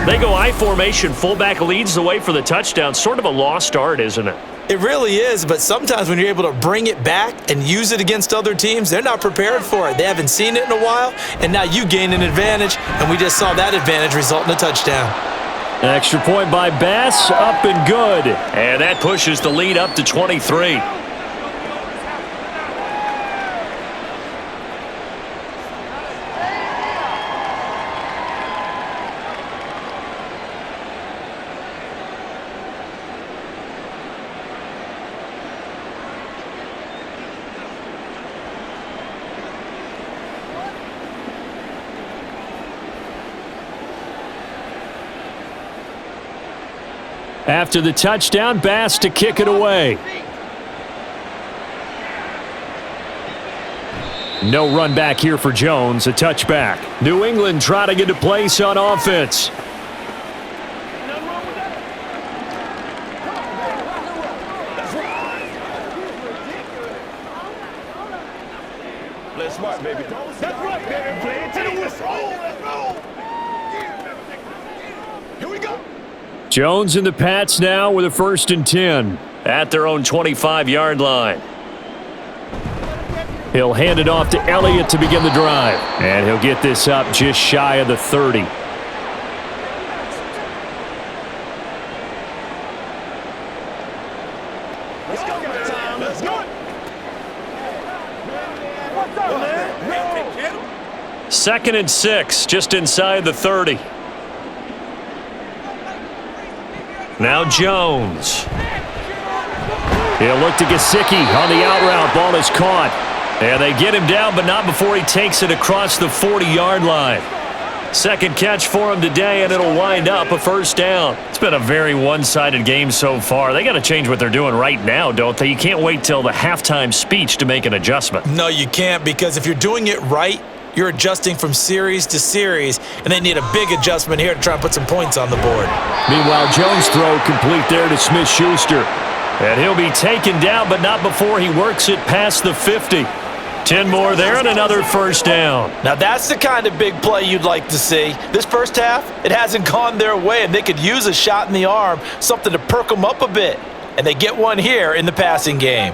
They go I formation. Fullback leads the way for the touchdown. Sort of a lost art, isn't it? It really is, but sometimes when you're able to bring it back and use it against other teams, they're not prepared for it. They haven't seen it in a while, and now you gain an advantage, and we just saw that advantage result in a touchdown. An extra point by Bass, up and good. And that pushes the lead up to 23. After the touchdown, Bass to kick it away. No run back here for Jones, a touchback. New England trying to get into place on offense. Play smart, baby. That's right, baby. Play it to the whistle. Let's roll. Here we go. Jones and the Pats now with a 1st and 10 at their own 25-yard line. He'll hand it off to Elliott to begin the drive. And he'll get this up just shy of the 30. Let's go, man. Let's go. What's up, man? 2nd and 6, just inside the 30. Now Jones. He'll look to Gesicki on the out route. Ball is caught. And they get him down, but not before he takes it across the 40-yard line. Second catch for him today, and it'll wind up a first down. It's been a very one-sided game so far. They got to change what they're doing right now, don't they? You can't wait till the halftime speech to make an adjustment. No, you can't, because if you're doing it right, you're adjusting from series to series, and they need a big adjustment here to try and put some points on the board. Meanwhile, Jones' throw complete there to Smith-Schuster. And he'll be taken down, but not before he works it past the 50. 10 more there and another first down. Now that's the kind of big play you'd like to see. This first half, it hasn't gone their way, and they could use a shot in the arm, something to perk them up a bit. And they get one here in the passing game.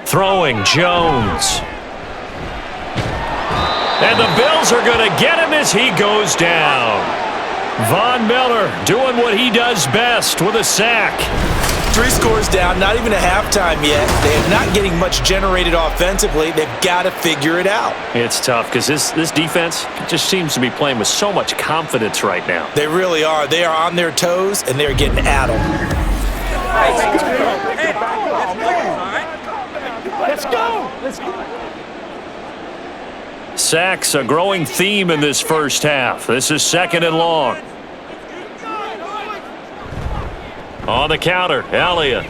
Throwing Jones. And the Bills are going to get him as he goes down. Von Miller doing what he does best with a sack. 3 scores down, not even a halftime yet. They are not getting much generated offensively. They've got to figure it out. It's tough because this defense just seems to be playing with so much confidence right now. They really are. They are on their toes, and they're getting at them. Let's go. Let's go. Sacks a growing theme in this first half. This is 2nd and long. On the counter, Elliott.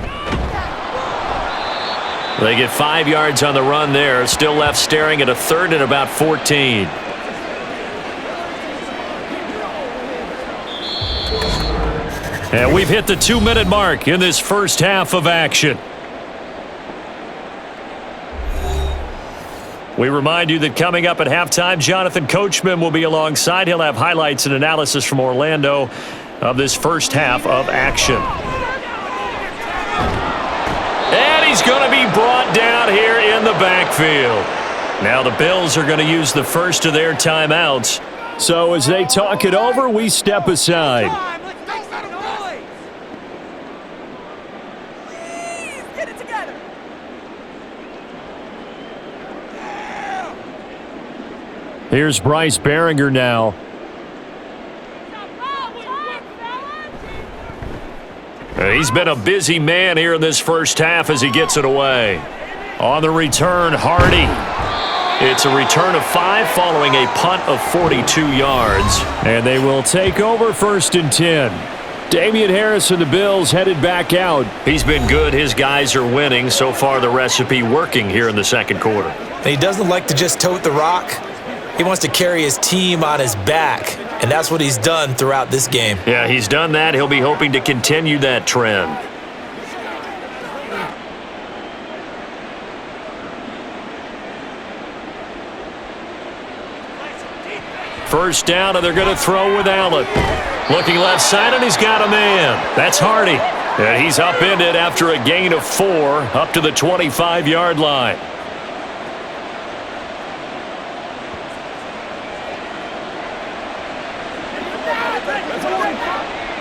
They get 5 yards on the run there. Still left staring at a 3rd and about 14. And we've hit the 2-minute mark in this first half of action. We remind you that coming up at halftime, Jonathan Coachman will be alongside. He'll have highlights and analysis from Orlando of this first half of action. And he's going to be brought down here in the backfield. Now the Bills are going to use the first of their timeouts. So as they talk it over, we step aside. Here's Bryce Behringer now. He's been a busy man here in this first half as he gets it away. On the return, Hardy. It's a return of 5 following a punt of 42 yards. And they will take over 1st and 10. Damian Harris and the Bills headed back out. He's been good. His guys are winning. So far, the recipe working here in the second quarter. And he doesn't like to just tote the rock. He wants to carry his team on his back, and that's what he's done throughout this game. Yeah, he's done that. He'll be hoping to continue that trend. First down, and they're going to throw with Allen. Looking left side, and he's got a man. That's Hardy. And he's upended after a gain of 4 up to the 25-yard line.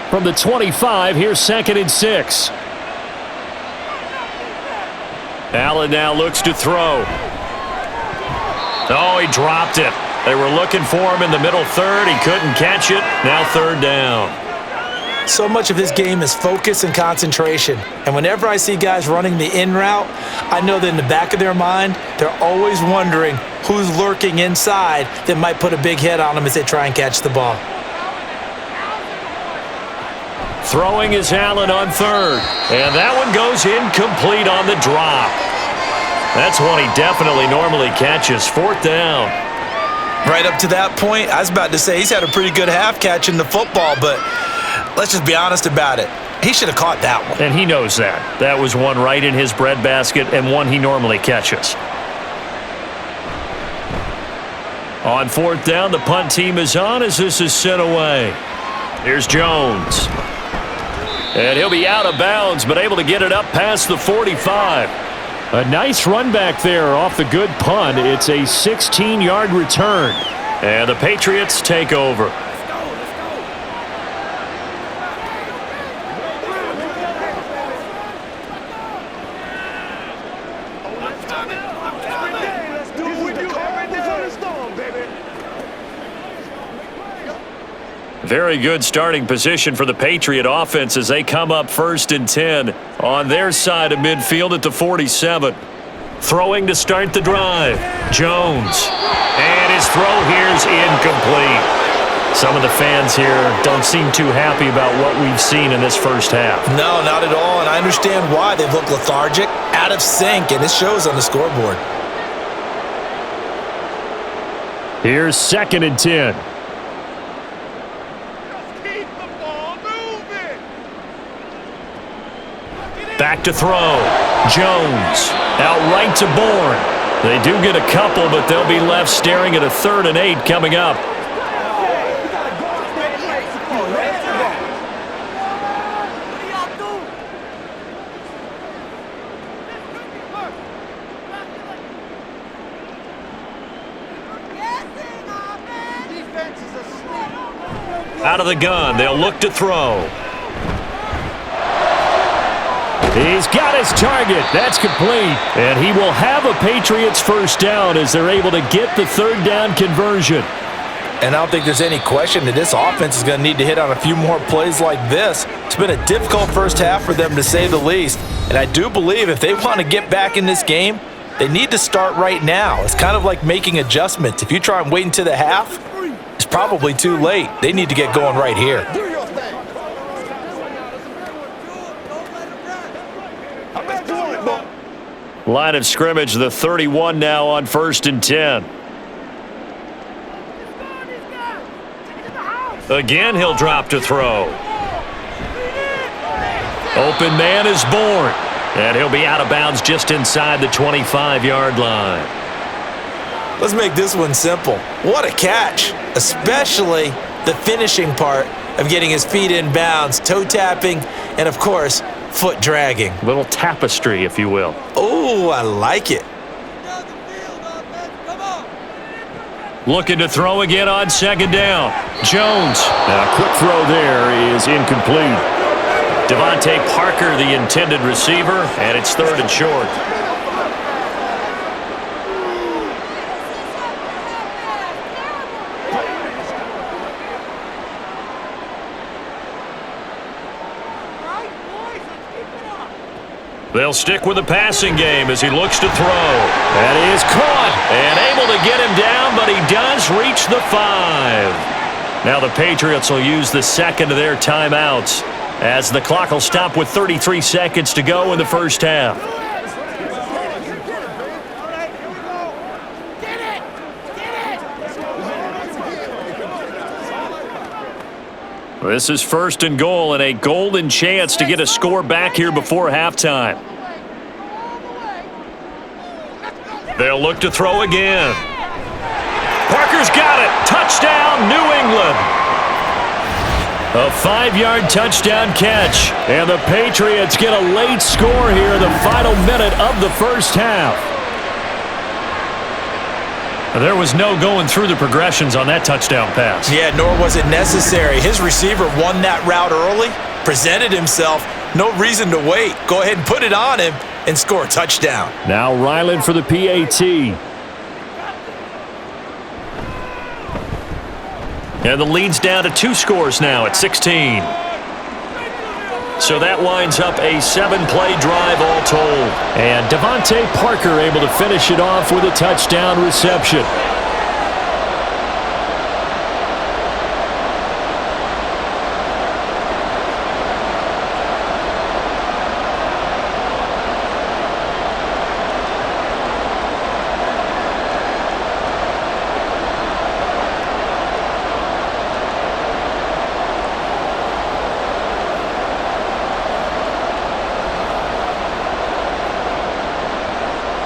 From the 25, here's 2nd and 6. Allen now looks to throw. Oh, he dropped it. They were looking for him in the middle third. He couldn't catch it. Now 3rd down. So much of this game is focus and concentration. And whenever I see guys running the in route, I know that in the back of their mind, they're always wondering who's lurking inside that might put a big hit on them as they try and catch the ball. Throwing is Allen on 3rd. And that one goes incomplete on the drop. That's one he definitely normally catches. 4th down. Right up to that point, I was about to say he's had a pretty good half catching the football, but let's just be honest about it. He should have caught that one. And he knows that. That was one right in his breadbasket and one he normally catches. On 4th down, the punt team is on as this is sent away. Here's Jones. And he'll be out of bounds, but able to get it up past the 45. A nice run back there off the good punt. It's a 16-yard return. And the Patriots take over. Very good starting position for the Patriot offense as they come up 1st and 10 on their side of midfield at the 47. Throwing to start the drive. Jones. And his throw here's incomplete. Some of the fans here don't seem too happy about what we've seen in this first half. No, not at all, and I understand why. They look lethargic, out of sync, and it shows on the scoreboard. Here's 2nd and 10. Back to throw. Jones. Out right to Bourne. They do get a couple, but they'll be left staring at a 3rd and 8 coming up. Out of the gun. They'll look to throw. He's got his target. That's complete. And he will have a Patriots first down as they're able to get the 3rd down conversion. And I don't think there's any question that this offense is going to need to hit on a few more plays like this. It's been a difficult first half for them, to say the least. And I do believe if they want to get back in this game, they need to start right now. It's kind of like making adjustments. If you try and wait until the half, it's probably too late. They need to get going right here. Line of scrimmage, the 31 now on 1st and 10. Again, he'll drop to throw. Open man is born. And he'll be out of bounds just inside the 25-yard line. Let's make this one simple. What a catch, especially the finishing part of getting his feet in bounds, toe tapping, and of course, foot dragging. A little tapestry, if you will. Oh, I like it. Looking to throw again on second down. Jones. Now, a quick throw there is incomplete. Devontae Parker, the intended receiver, and it's 3rd and short. They'll stick with the passing game as he looks to throw. That is caught and able to get him down, but he does reach the 5. Now the Patriots will use the second of their timeouts as the clock will stop with 33 seconds to go in the first half. This is 1st and goal and a golden chance to get a score back here before halftime. They'll look to throw again. Parker's got it. Touchdown, New England. A 5-yard touchdown catch. And the Patriots get a late score here in the final minute of the first half. There was no going through the progressions on that touchdown pass. Yeah, nor was it necessary. His receiver won that route early, presented himself. No reason to wait. Go ahead and put it on him and score a touchdown. Now Ryland for the PAT. And the lead's down to 2 scores now at 16. So that winds up a 7-play drive all told. And Devontae Parker able to finish it off with a touchdown reception.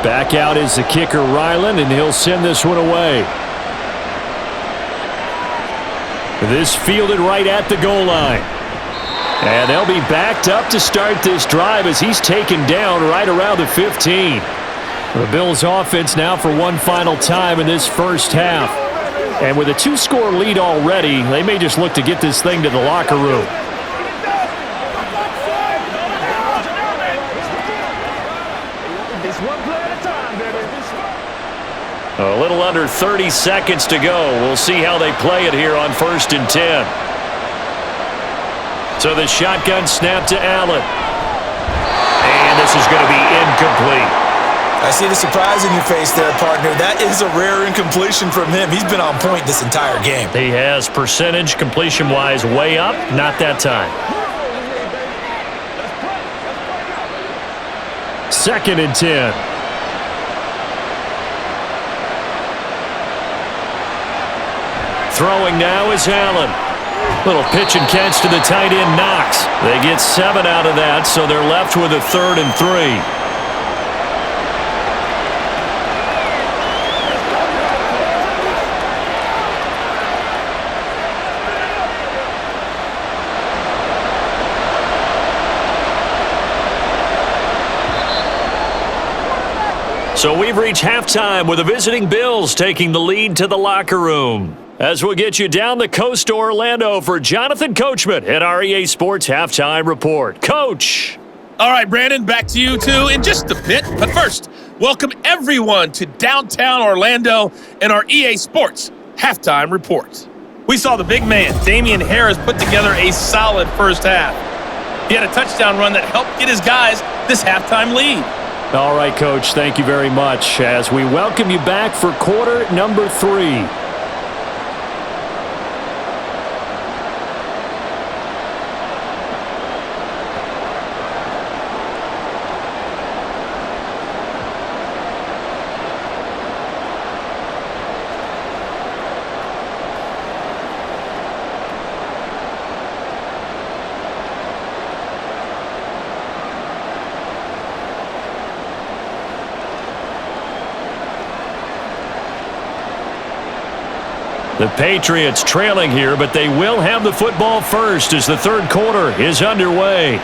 Back out is the kicker, Ryland, and he'll send this one away. This fielded right at the goal line. And they'll be backed up to start this drive as he's taken down right around the 15. The Bills offense now for one final time in this first half. And with a 2-score lead already, they may just look to get this thing to the locker room. A little under 30 seconds to go. We'll see how they play it here on 1st and 10. So the shotgun snap to Allen. And this is going to be incomplete. I see the surprise in your face there, partner. That is a rare incompletion from him. He's been on point this entire game. He has percentage completion-wise way up. Not that time. 2nd and 10. Throwing now is Allen. Little pitch and catch to the tight end, Knox. They get 7 out of that, so they're left with a 3rd and 3. So we've reached halftime with the visiting Bills taking the lead to the locker room. As we'll get you down the coast to Orlando for Jonathan Coachman at our EA Sports Halftime Report. Coach! All right, Brandon, back to you two in just a bit. But first, welcome everyone to downtown Orlando and our EA Sports Halftime Report. We saw the big man, Damian Harris, put together a solid first half. He had a touchdown run that helped get his guys this halftime lead. All right, Coach, thank you very much as we welcome you back for quarter number 3. The Patriots trailing here, but they will have the football first as the third quarter is underway.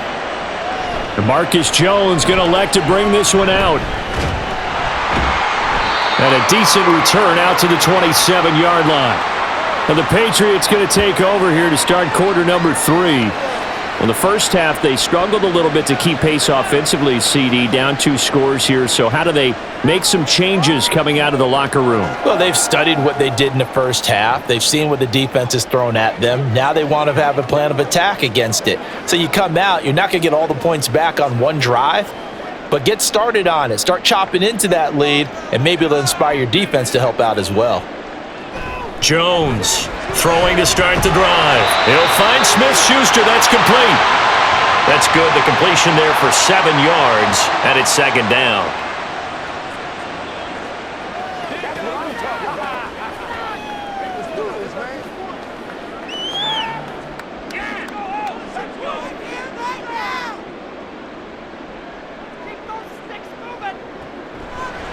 Marcus Jones going to elect to bring this one out. And a decent return out to the 27-yard line. And the Patriots going to take over here to start quarter number 3. Well, the first half, they struggled a little bit to keep pace offensively, CD, down 2 scores here. So how do they make some changes coming out of the locker room? Well, they've studied what they did in the first half. They've seen what the defense has thrown at them. Now they want to have a plan of attack against it. So you come out, you're not going to get all the points back on one drive, but get started on it. Start chopping into that lead, and maybe it'll inspire your defense to help out as well. Jones throwing to start the drive. He'll find Smith-Schuster. That's complete. That's good. The completion there for 7 yards, and it's second down.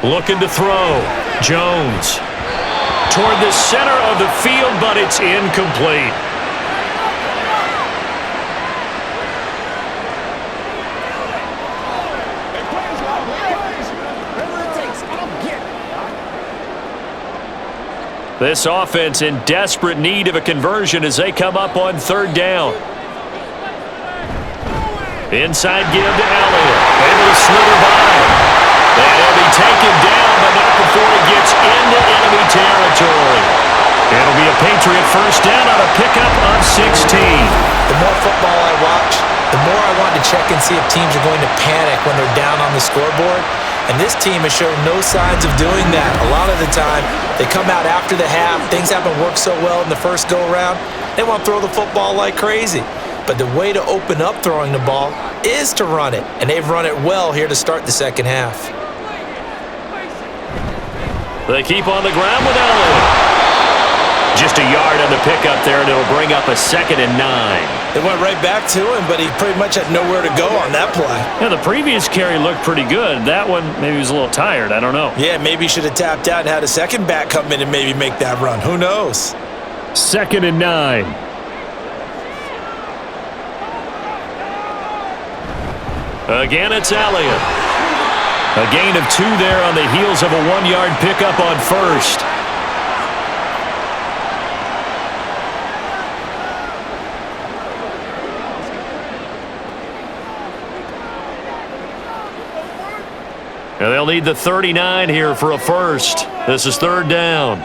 Looking to throw. Jones toward the center of the field, but it's incomplete. This offense in desperate need of a conversion as they come up on third down. Inside give to Elliott. Able to slither by. And he'll be taken down, but not before he gets into enemy territory. It'll be a Patriot first down on a pickup of 16. The more football I watch, the more I want to check and see if teams are going to panic when they're down on the scoreboard. And this team has shown no signs of doing that. A lot of the time, they come out after the half. Things haven't worked so well in the first go-around. They want to throw the football like crazy. But the way to open up throwing the ball is to run it. And they've run it well here to start the second half. They keep on the ground with Elliott. Just a yard on the pickup there, and it'll bring up a 2nd and 9. They went right back to him, but he pretty much had nowhere to go on that play. Yeah, the previous carry looked pretty good. That one, maybe he was a little tired. I don't know. Yeah, maybe he should have tapped out and had a second back come in and maybe make that run. Who knows? 2nd and 9. Again, it's Elliott. A gain of 2 there on the heels of a 1-yard pickup on first. And they'll need the 39 here for a first. This is third down.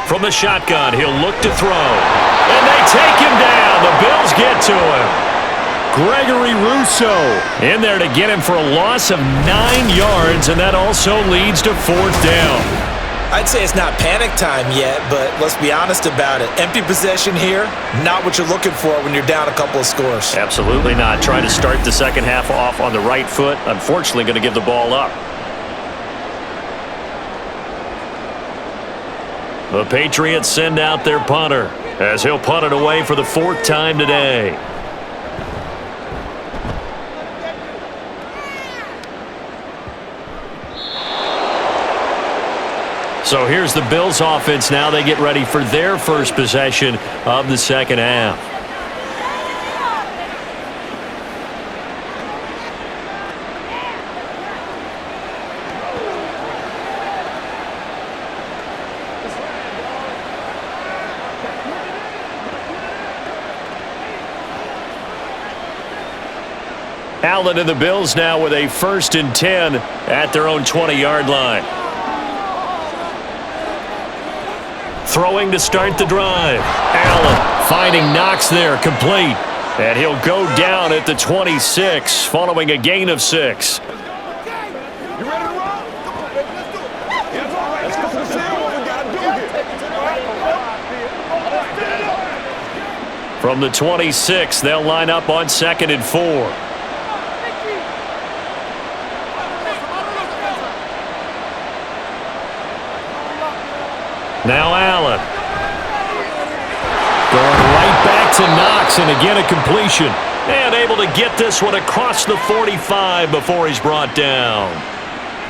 From the shotgun, he'll look to throw. And they take him down. The Bills get to him. Gregory Rousseau in there to get him for a loss of 9 yards, and that also leads to fourth down. I'd say it's not panic time yet, but let's be honest about it. Empty possession here, not what you're looking for when you're down a couple of scores. Absolutely not. Trying to start the second half off on the right foot. Unfortunately, going to give the ball up. The Patriots send out their punter as he'll punt it away for the 4th time today. So here's the Bills offense now. They get ready for their first possession of the second half. Allen and the Bills now with a 1st and 10 at their own 20-yard line. Throwing to start the drive. Allen finding Knox there, complete. And he'll go down at the 26 following a gain of 6. From the 26, they'll line up on 2nd and 4. Now Allen. Going right back to Knox, and again a completion. And able to get this one across the 45 before he's brought down.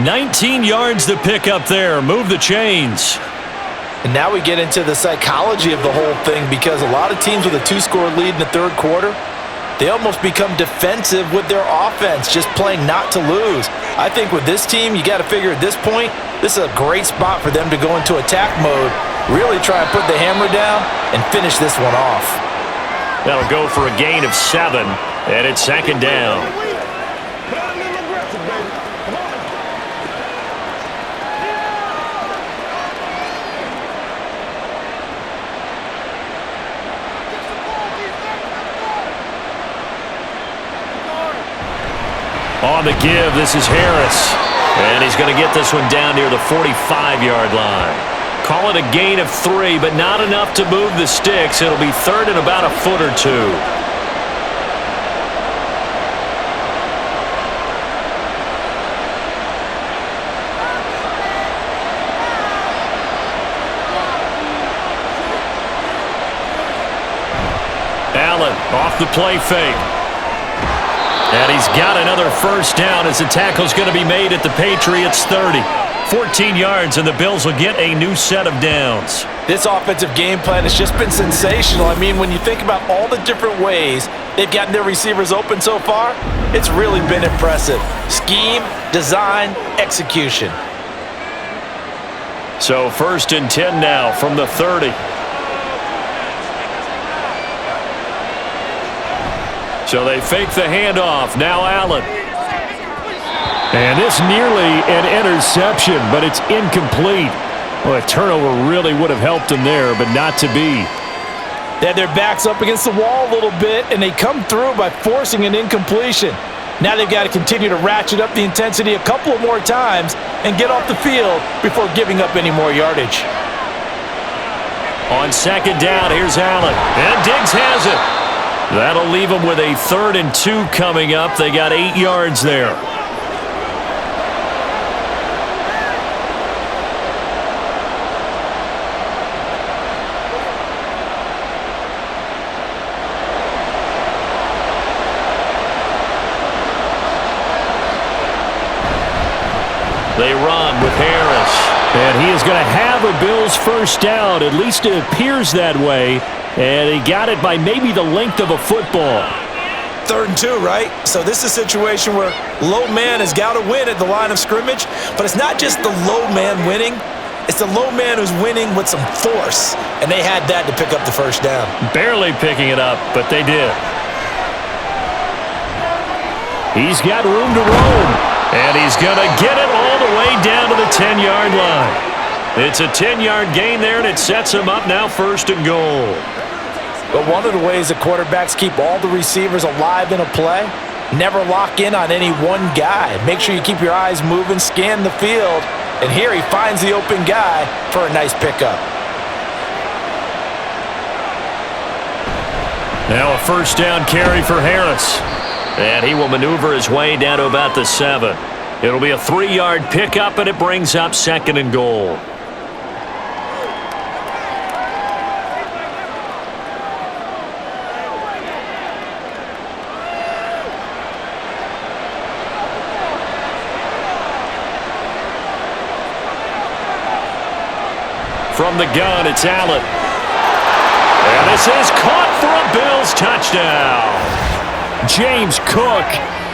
19 yards to pick up there. Move the chains. And now we get into the psychology of the whole thing, because a lot of teams with a 2-score lead in the third quarter, they almost become defensive with their offense, just playing not to lose. I think with this team, you got to figure at this point, this is a great spot for them to go into attack mode, really try and put the hammer down and finish this one off. That'll go for a gain of 7, and it's second down. On the give, this is Harris. And he's going to get this one down near the 45-yard line. Call it a gain of 3, but not enough to move the sticks. It'll be third and about a foot or two. Allen off the play fake. And he's got another first down as the tackle's going to be made at the Patriots' 30. 14 yards, and the Bills will get a new set of downs. This offensive game plan has just been sensational. I mean, when you think about all the different ways they've gotten their receivers open so far, it's really been impressive. Scheme, design, execution. So 1st and 10 now from the 30. So they fake the handoff. Now Allen. And this nearly an interception, but it's incomplete. Well, a turnover really would have helped them there, but not to be. They had their backs up against the wall a little bit, and they come through by forcing an incompletion. Now they've got to continue to ratchet up the intensity a couple of more times and get off the field before giving up any more yardage. On second down, here's Allen. And Diggs has it. That'll leave them with a 3rd and 2 coming up. They got 8 yards there. They run with Harris. And he is going to have a Bills first down. At least it appears that way. And he got it by maybe the length of a football. 3rd and 2, right? So this is a situation where low man has got to win at the line of scrimmage. But it's not just the low man winning. It's the low man who's winning with some force. And they had that to pick up the first down. Barely picking it up, but they did. He's got room to roam. And he's going to get it all the way down to the 10-yard line. It's a 10-yard gain there, and it sets him up now 1st and goal. But one of the ways that quarterbacks keep all the receivers alive in a play, never lock in on any one guy. Make sure you keep your eyes moving, scan the field, and here he finds the open guy for a nice pickup. Now a first down carry for Harris. And he will maneuver his way down to about the 7. It'll be a 3-yard pickup, and it brings up 2nd and goal. From the gun, it's Allen. And this is caught for a Bills touchdown. James Cook,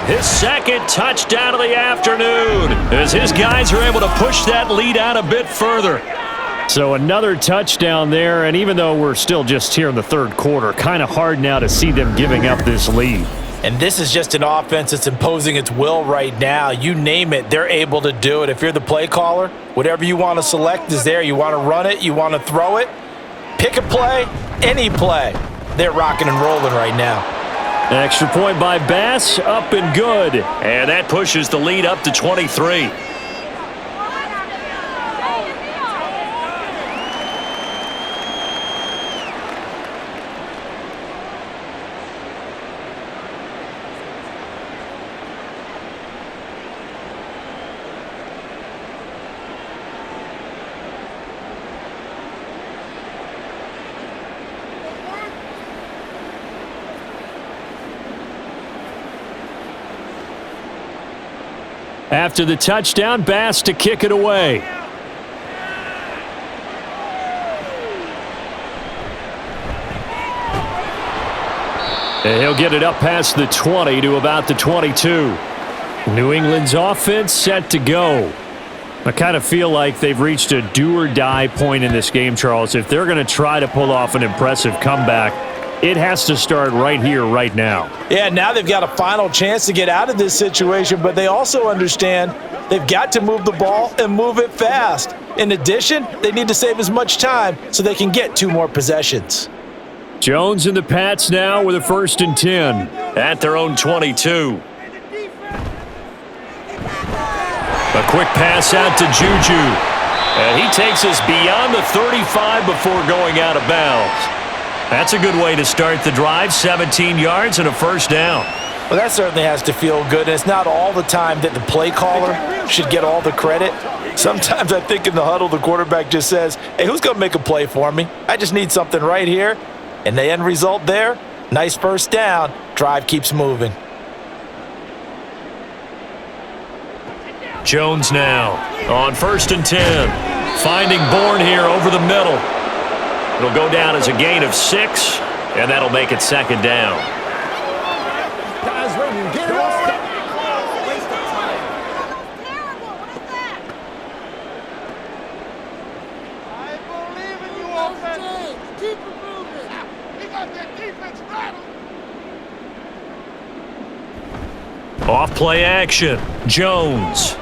his 2nd touchdown of the afternoon, as his guys are able to push that lead out a bit further. So another touchdown there, and even though we're still just here in the 3rd quarter, kind of hard now to see them giving up this lead. And this is just an offense that's imposing its will right now. You name it, they're able to do it. If you're the play caller, whatever you want to select is there. You want to run it, you want to throw it, pick a play, any play. They're rocking and rolling right now. Extra point by Bass, up and good. And that pushes the lead up to 23. After the touchdown, Bass to kick it away. And he'll get it up past the 20 to about the 22. New England's offense set to go. I kind of feel like they've reached a do-or-die point in this game, Charles. If they're going to try to pull off an impressive comeback, it has to start right here, right now. Yeah, now they've got a final chance to get out of this situation, but they also understand they've got to move the ball and move it fast. In addition, they need to save as much time so they can get 2 more possessions. Jones and the Pats now with a 1st and 10 at their own 22. A quick pass out to Juju. And he takes us beyond the 35 before going out of bounds. That's a good way to start the drive. 17 yards and a 1st down. Well, that certainly has to feel good. And it's not all the time that the play caller should get all the credit. Sometimes I think in the huddle, the quarterback just says, hey, who's going to make a play for me? I just need something right here. And the end result there, nice 1st down. Drive keeps moving. Jones now on 1st and 10. Finding Bourne here over the middle. It'll go down as a gain of 6, and that'll make it 2nd down. Guys, ready, get it off. I believe in you, offense. Keep it moving. We got that defense rattled. Off play action. Jones.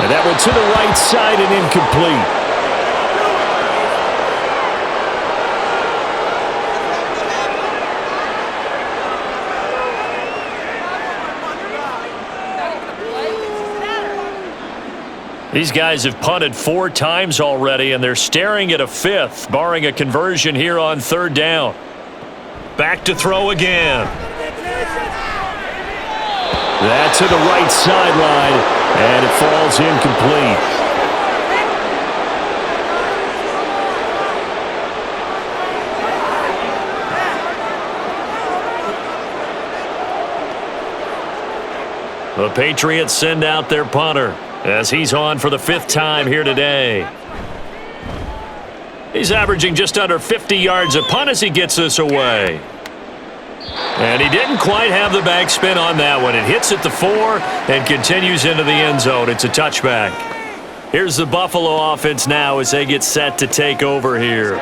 And that went to the right side and incomplete. These guys have punted 4 times already, and they're staring at a 5th, barring a conversion here on 3rd down. Back to throw again. That to the right sideline, and it falls incomplete. The Patriots send out their punter as he's on for the 5th time here today. He's averaging just under 50 yards a punt as he gets this away. And he didn't quite have the backspin on that one. It hits at the 4 and continues into the end zone. It's a touchback. Here's the Buffalo offense now as they get set to take over here.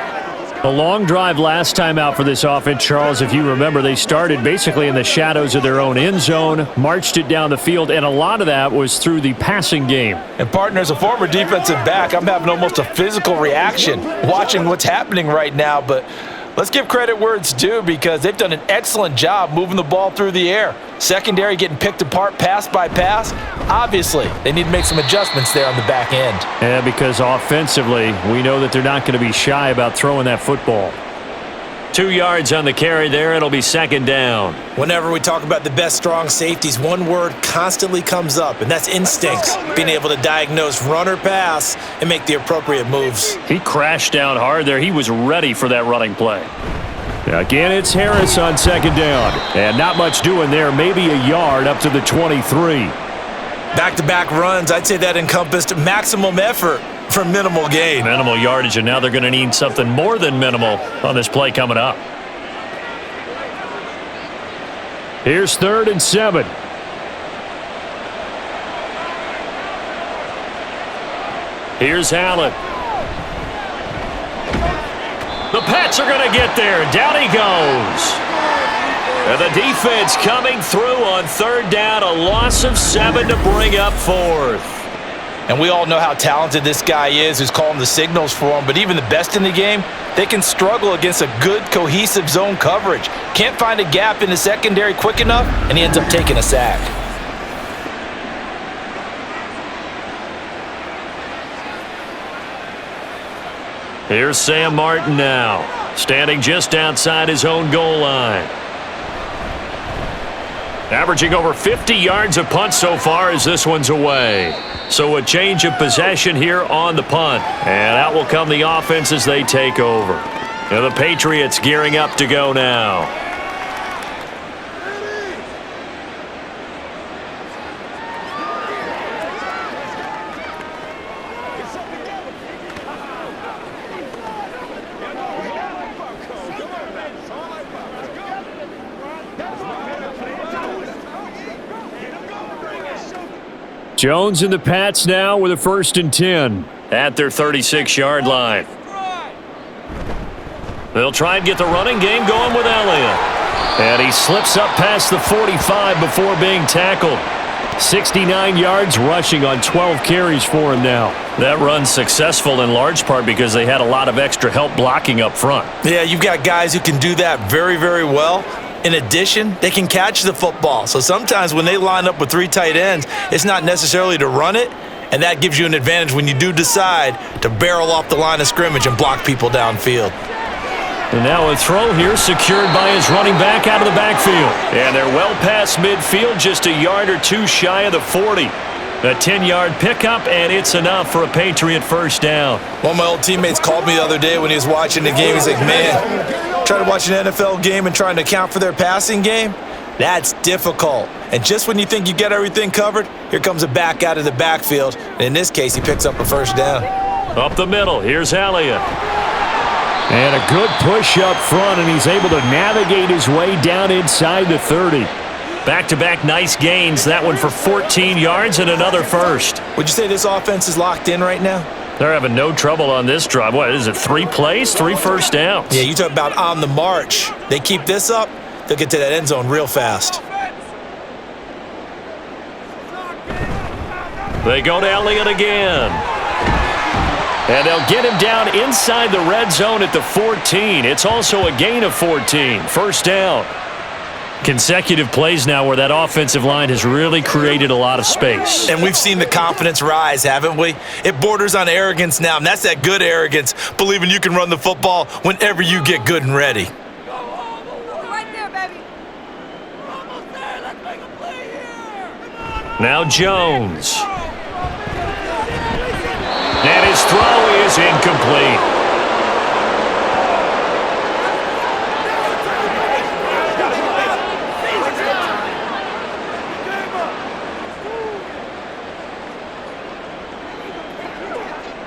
A long drive last time out for this offense, Charles. If you remember, they started basically in the shadows of their own end zone, marched it down the field, and a lot of that was through the passing game. And partner, as a former defensive back, I'm having almost a physical reaction watching what's happening right now, but let's give credit where it's due because they've done an excellent job moving the ball through the air. Secondary getting picked apart pass by pass. Obviously, they need to make some adjustments there on the back end. Yeah, because offensively, we know that they're not going to be shy about throwing that football. 2 yards on the carry there. It'll be 2nd down. Whenever we talk about the best strong safeties, one word constantly comes up, and that's instincts. Being able to diagnose run or pass and make the appropriate moves. He crashed down hard there. He was ready for that running play. Again, it's Harris on 2nd down. And not much doing there. Maybe a yard up to the 23. Back-to-back runs, I'd say that encompassed maximum effort for minimal gain. Minimal yardage, and now they're going to need something more than minimal on this play coming up. Here's 3rd and 7. Here's Allen. The Pats are going to get there. Down he goes. And the defense coming through on 3rd down. A loss of 7 to bring up 4th. And we all know how talented this guy is who's calling the signals for him. But even the best in the game, they can struggle against a good, cohesive zone coverage. Can't find a gap in the secondary quick enough, and he ends up taking a sack. Here's Sam Martin now, standing just outside his own goal line. Averaging over 50 yards a punt so far as this one's away. So a change of possession here on the punt. And out will come the offense as they take over. And the Patriots gearing up to go now. Jones and the Pats now with a 1st and 10 at their 36-yard line. They'll try and get the running game going with Elliott. And he slips up past the 45 before being tackled. 69 yards rushing on 12 carries for him now. That run's successful in large part because they had a lot of extra help blocking up front. Yeah, you've got guys who can do that very, very well. In addition, they can catch the football. So sometimes when they line up with 3 tight ends, it's not necessarily to run it, and that gives you an advantage when you do decide to barrel off the line of scrimmage and block people downfield. And now a throw here secured by his running back out of the backfield. And they're well past midfield, just a yard or 2 shy of the 40. A 10-yard pickup, and it's enough for a Patriot first down. One of my old teammates called me the other day when he was watching the game. He's like, man, trying to watch an NFL game and trying to account for their passing game, that's difficult. And just when you think you get everything covered, here comes a back out of the backfield. And in this case, he picks up a first down. Up the middle, here's Elliott. And a good push up front, and he's able to navigate his way down inside the 30. Back-to-back nice gains, that one for 14 yards and another first. Would you say this offense is locked in right now? They're having no trouble on this drive. What is it, 3 plays, 3 first downs? Yeah, you talk about on the march. They keep this up, they'll get to that end zone real fast. They go to Elliott again. And they'll get him down inside the red zone at the 14. It's also a gain of 14. First down. Consecutive plays now where that offensive line has really created a lot of space. And we've seen the confidence rise, haven't we? It borders on arrogance now, and that's that good arrogance, believing you can run the football whenever you get good and ready. Now Jones. And his throw is incomplete.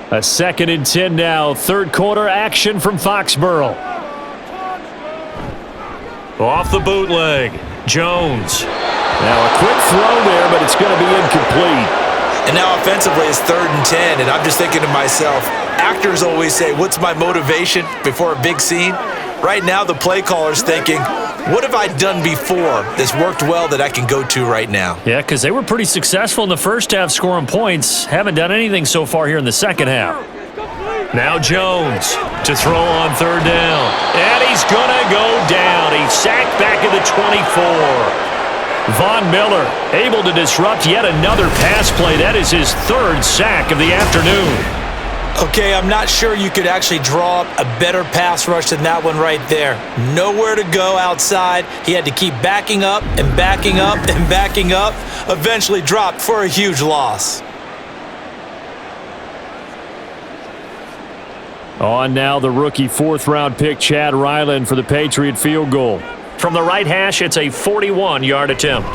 A 2nd and 10 now. 3rd quarter action from Foxborough. Off the bootleg. Jones. Now a quick throw there, but it's going to be incomplete. And now offensively it's 3rd and 10, and I'm just thinking to myself, actors always say, what's my motivation before a big scene? Right now the play caller's thinking, what have I done before that's worked well that I can go to right now? Yeah, because they were pretty successful in the first half scoring points. Haven't done anything so far here in the second half. Now Jones to throw on 3rd down. And he's going to go down. He's sacked back at the 24. Von Miller able to disrupt yet another pass play. That is his 3rd sack of the afternoon. Okay, I'm not sure you could actually draw up a better pass rush than that one right there. Nowhere to go outside. He had to keep backing up and backing up and backing up. Eventually dropped for a huge loss. On now the rookie 4th-round pick Chad Ryland for the Patriot field goal. From the right hash, it's a 41-yard attempt.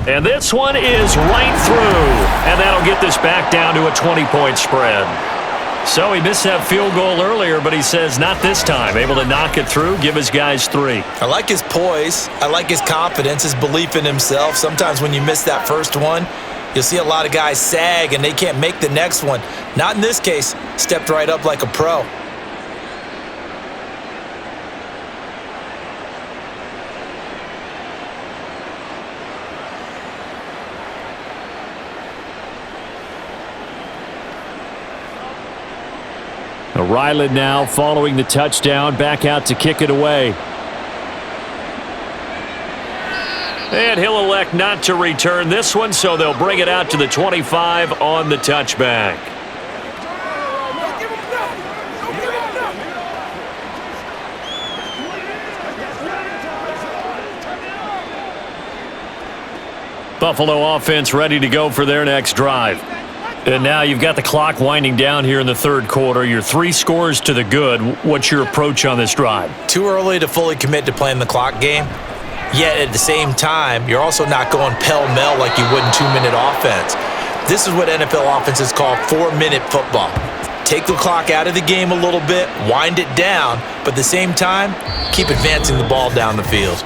And this one is right through. And that'll get this back down to a 20-point spread. So he missed that field goal earlier, but he says not this time. Able to knock it through, give his guys 3. I like his poise. I like his confidence, his belief in himself. Sometimes when you miss that first one, you'll see a lot of guys sag and they can't make the next one. Not in this case. Stepped right up like a pro. Ryland now following the touchdown, back out to kick it away. And he'll elect not to return this one, so they'll bring it out to the 25 on the touchback. Buffalo offense ready to go for their next drive. And now you've got the clock winding down here in the 3rd quarter. You're 3 scores to the good. What's your approach on this drive? Too early to fully commit to playing the clock game. Yet at the same time, you're also not going pell-mell like you would in 2-minute offense. This is what NFL offenses call 4-minute football. Take the clock out of the game a little bit, wind it down, but at the same time, keep advancing the ball down the field.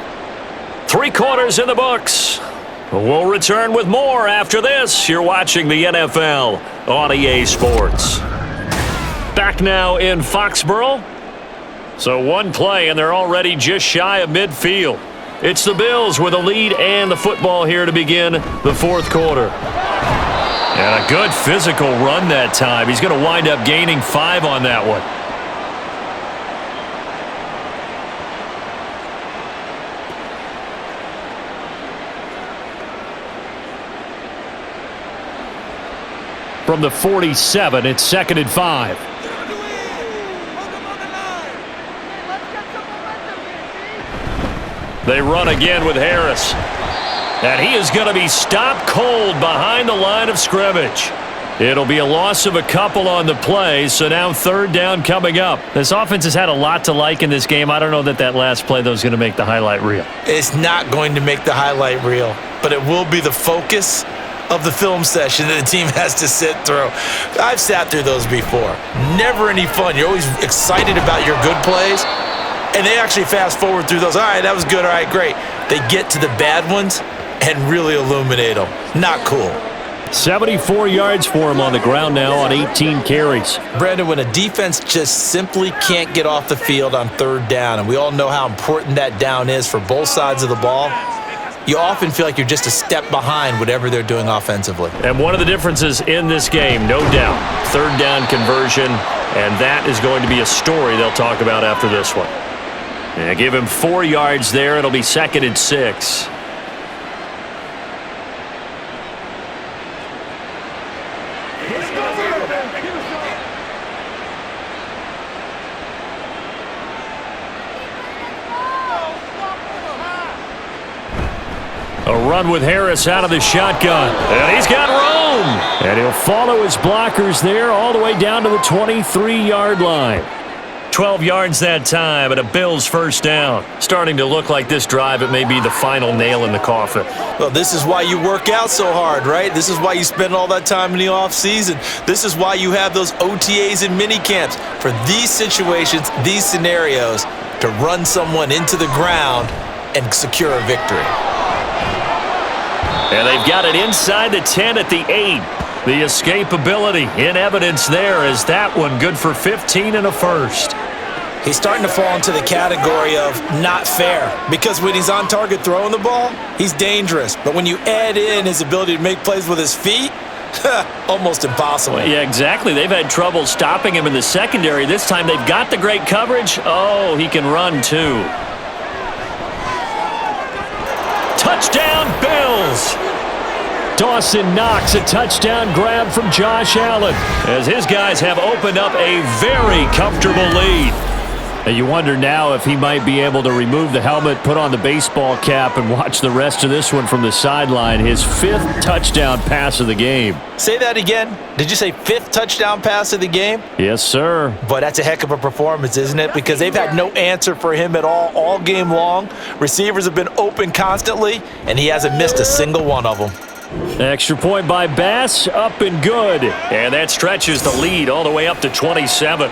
3 quarters in the books. We'll return with more after this. You're watching the NFL on EA Sports. Back now in Foxborough. So one play, and they're already just shy of midfield. It's the Bills with a lead and the football here to begin the fourth quarter. And a good physical run that time. He's going to wind up gaining 5 on that one. From the 47, it's 2nd and 5. They run again with Harris. And he is going to be stopped cold behind the line of scrimmage. It'll be a loss of a couple on the play, so now 3rd down coming up. This offense has had a lot to like in this game. I don't know that last play, though, is going to make the highlight reel. It's not going to make the highlight reel, but it will be the focus of the film session that the team has to sit through. I've sat through those before. Never any fun. You're always excited about your good plays, and they actually fast forward through those. All right, that was good. All right, great. They get to the bad ones and really illuminate them. Not cool. 74 yards for him on the ground now on 18 carries. Brandon, when a defense just simply can't get off the field on 3rd down, and we all know how important that down is for both sides of the ball, you often feel like you're just a step behind whatever they're doing offensively. And one of the differences in this game, no doubt, 3rd down conversion, and that is going to be a story they'll talk about after this one. Yeah, give him 4 yards there. It'll be 2nd and 6. A run with Harris out of the shotgun. And he's got room. And he'll follow his blockers there all the way down to the 23-yard line. 12 yards that time and a Bills 1st down. Starting to look like this drive, it may be the final nail in the coffin. Well, this is why you work out so hard, right? This is why you spend all that time in the offseason. This is why you have those OTAs and mini camps. For these situations, these scenarios, to run someone into the ground and secure a victory. And they've got it inside the 10 at the 8. The escapability in evidence there is that one good for 15 and a 1st. He's starting to fall into the category of not fair, because when he's on target throwing the ball, he's dangerous. But when you add in his ability to make plays with his feet, almost impossible. Well, yeah, exactly. They've had trouble stopping him in the secondary. This time they've got the great coverage. Oh, he can run too. Touchdown, Bills! Dawson Knox, a touchdown grab from Josh Allen, as his guys have opened up a very comfortable lead. And you wonder now if he might be able to remove the helmet, put on the baseball cap, and watch the rest of this one from the sideline. His 5th touchdown pass of the game. Say that again. Did you say 5th touchdown pass of the game? Yes, sir. But that's a heck of a performance, isn't it? Because they've had no answer for him at all game long. Receivers have been open constantly, and he hasn't missed a single one of them. Extra point by Bass, up and good. And that stretches the lead all the way up to 27.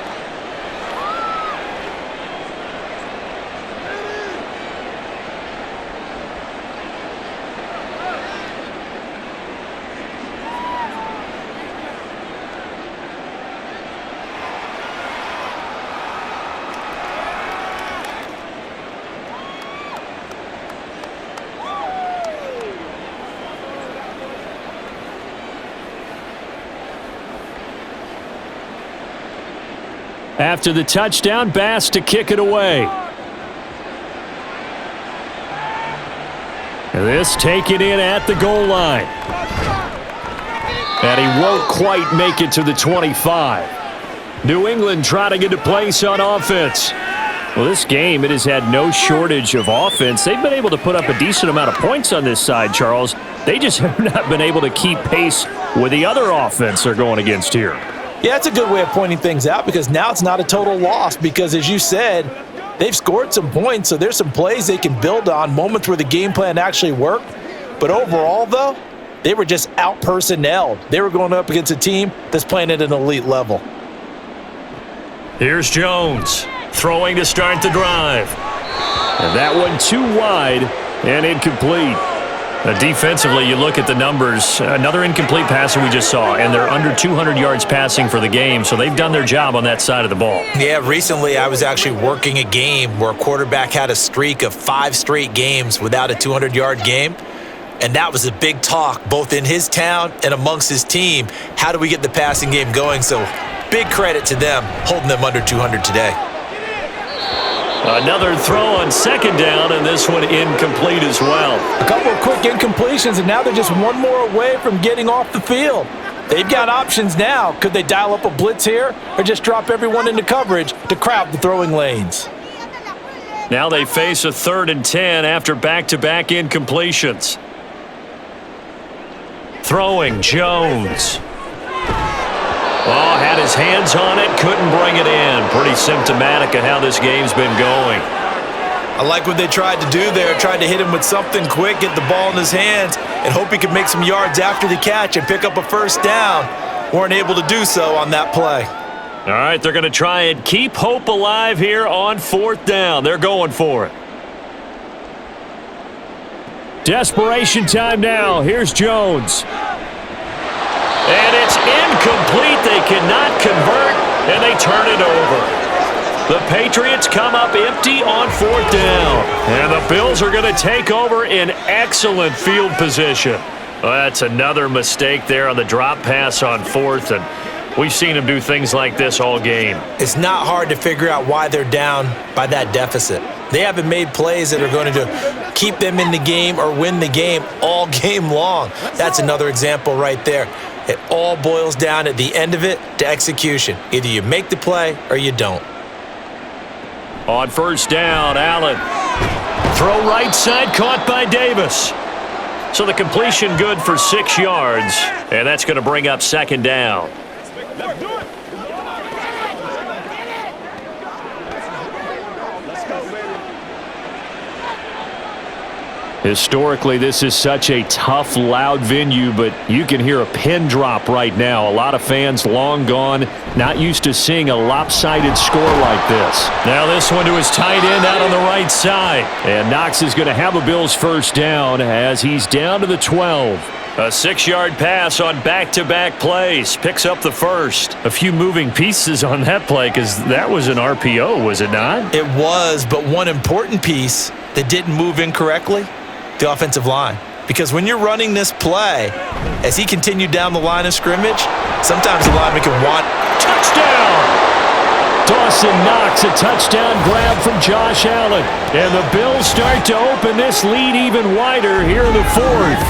After the touchdown, Bass to kick it away. This taken in at the goal line. And he won't quite make it to the 25. New England trying to get a place on offense. Well, this game, it has had no shortage of offense. They've been able to put up a decent amount of points on this side, Charles. They just have not been able to keep pace with the other offense they're going against here. Yeah, that's a good way of pointing things out, because now it's not a total loss, because as you said, they've scored some points, so there's some plays they can build on, moments where the game plan actually worked. But overall, though, they were just out-personnelled. They were going up against a team that's playing at an elite level. Here's Jones, throwing to start the drive. And that one too wide and incomplete. Defensively, you look at the numbers. Another incomplete passer we just saw, and they're under 200 yards passing for the game, so they've done their job on that side of the ball. Yeah, recently I was actually working a game where a quarterback had a streak of 5 straight games without a 200-yard game, and that was a big talk both in his town and amongst his team. How do we get the passing game going? So big credit to them holding them under 200 today. Another throw on second down, and this one incomplete as well. A couple of quick incompletions, and now they're just one more away from getting off the field. They've got options now. Could they dial up a blitz here or just drop everyone into coverage to crowd the throwing lanes? Now they face a 3rd and 10 after back-to-back incompletions. Throwing, Jones. Oh, had his hands on it, couldn't bring it in. Pretty symptomatic of how this game's been going. I like what they tried to do there, tried to hit him with something quick, get the ball in his hands, and hope he could make some yards after the catch and pick up a first down. Weren't able to do so on that play. All right, they're going to try and keep hope alive here on 4th down. They're going for it. Desperation time now. Here's Jones. And it's incomplete. They cannot convert, and they turn it over. The Patriots come up empty on 4th down. And the Bills are going to take over in excellent field position. Well, that's another mistake there on the drop pass on 4th, and we've seen them do things like this all game. It's not hard to figure out why they're down by that deficit. They haven't made plays that are going to keep them in the game or win the game all game long. That's another example right there. It all boils down at the end of it to execution. Either you make the play or you don't. On 1st down, Allen. Throw right side, caught by Davis. So the completion good for 6 yards, and that's going to bring up 2nd down. Let's do it. Historically, this is such a tough, loud venue, but you can hear a pin drop right now. A lot of fans long gone, not used to seeing a lopsided score like this. Now this one to his tight end out on the right side. And Knox is going to have a Bills first down as he's down to the 12. A 6-yard pass on back-to-back plays. Picks up the first. A few moving pieces on that play because that was an RPO, was it not? It was, but one important piece that didn't move incorrectly, the offensive line. Because when you're running this play, as he continued down the line of scrimmage, sometimes the lineman can want touchdown. Dawson Knox, a touchdown grab from Josh Allen. And the Bills start to open this lead even wider here in the 4th.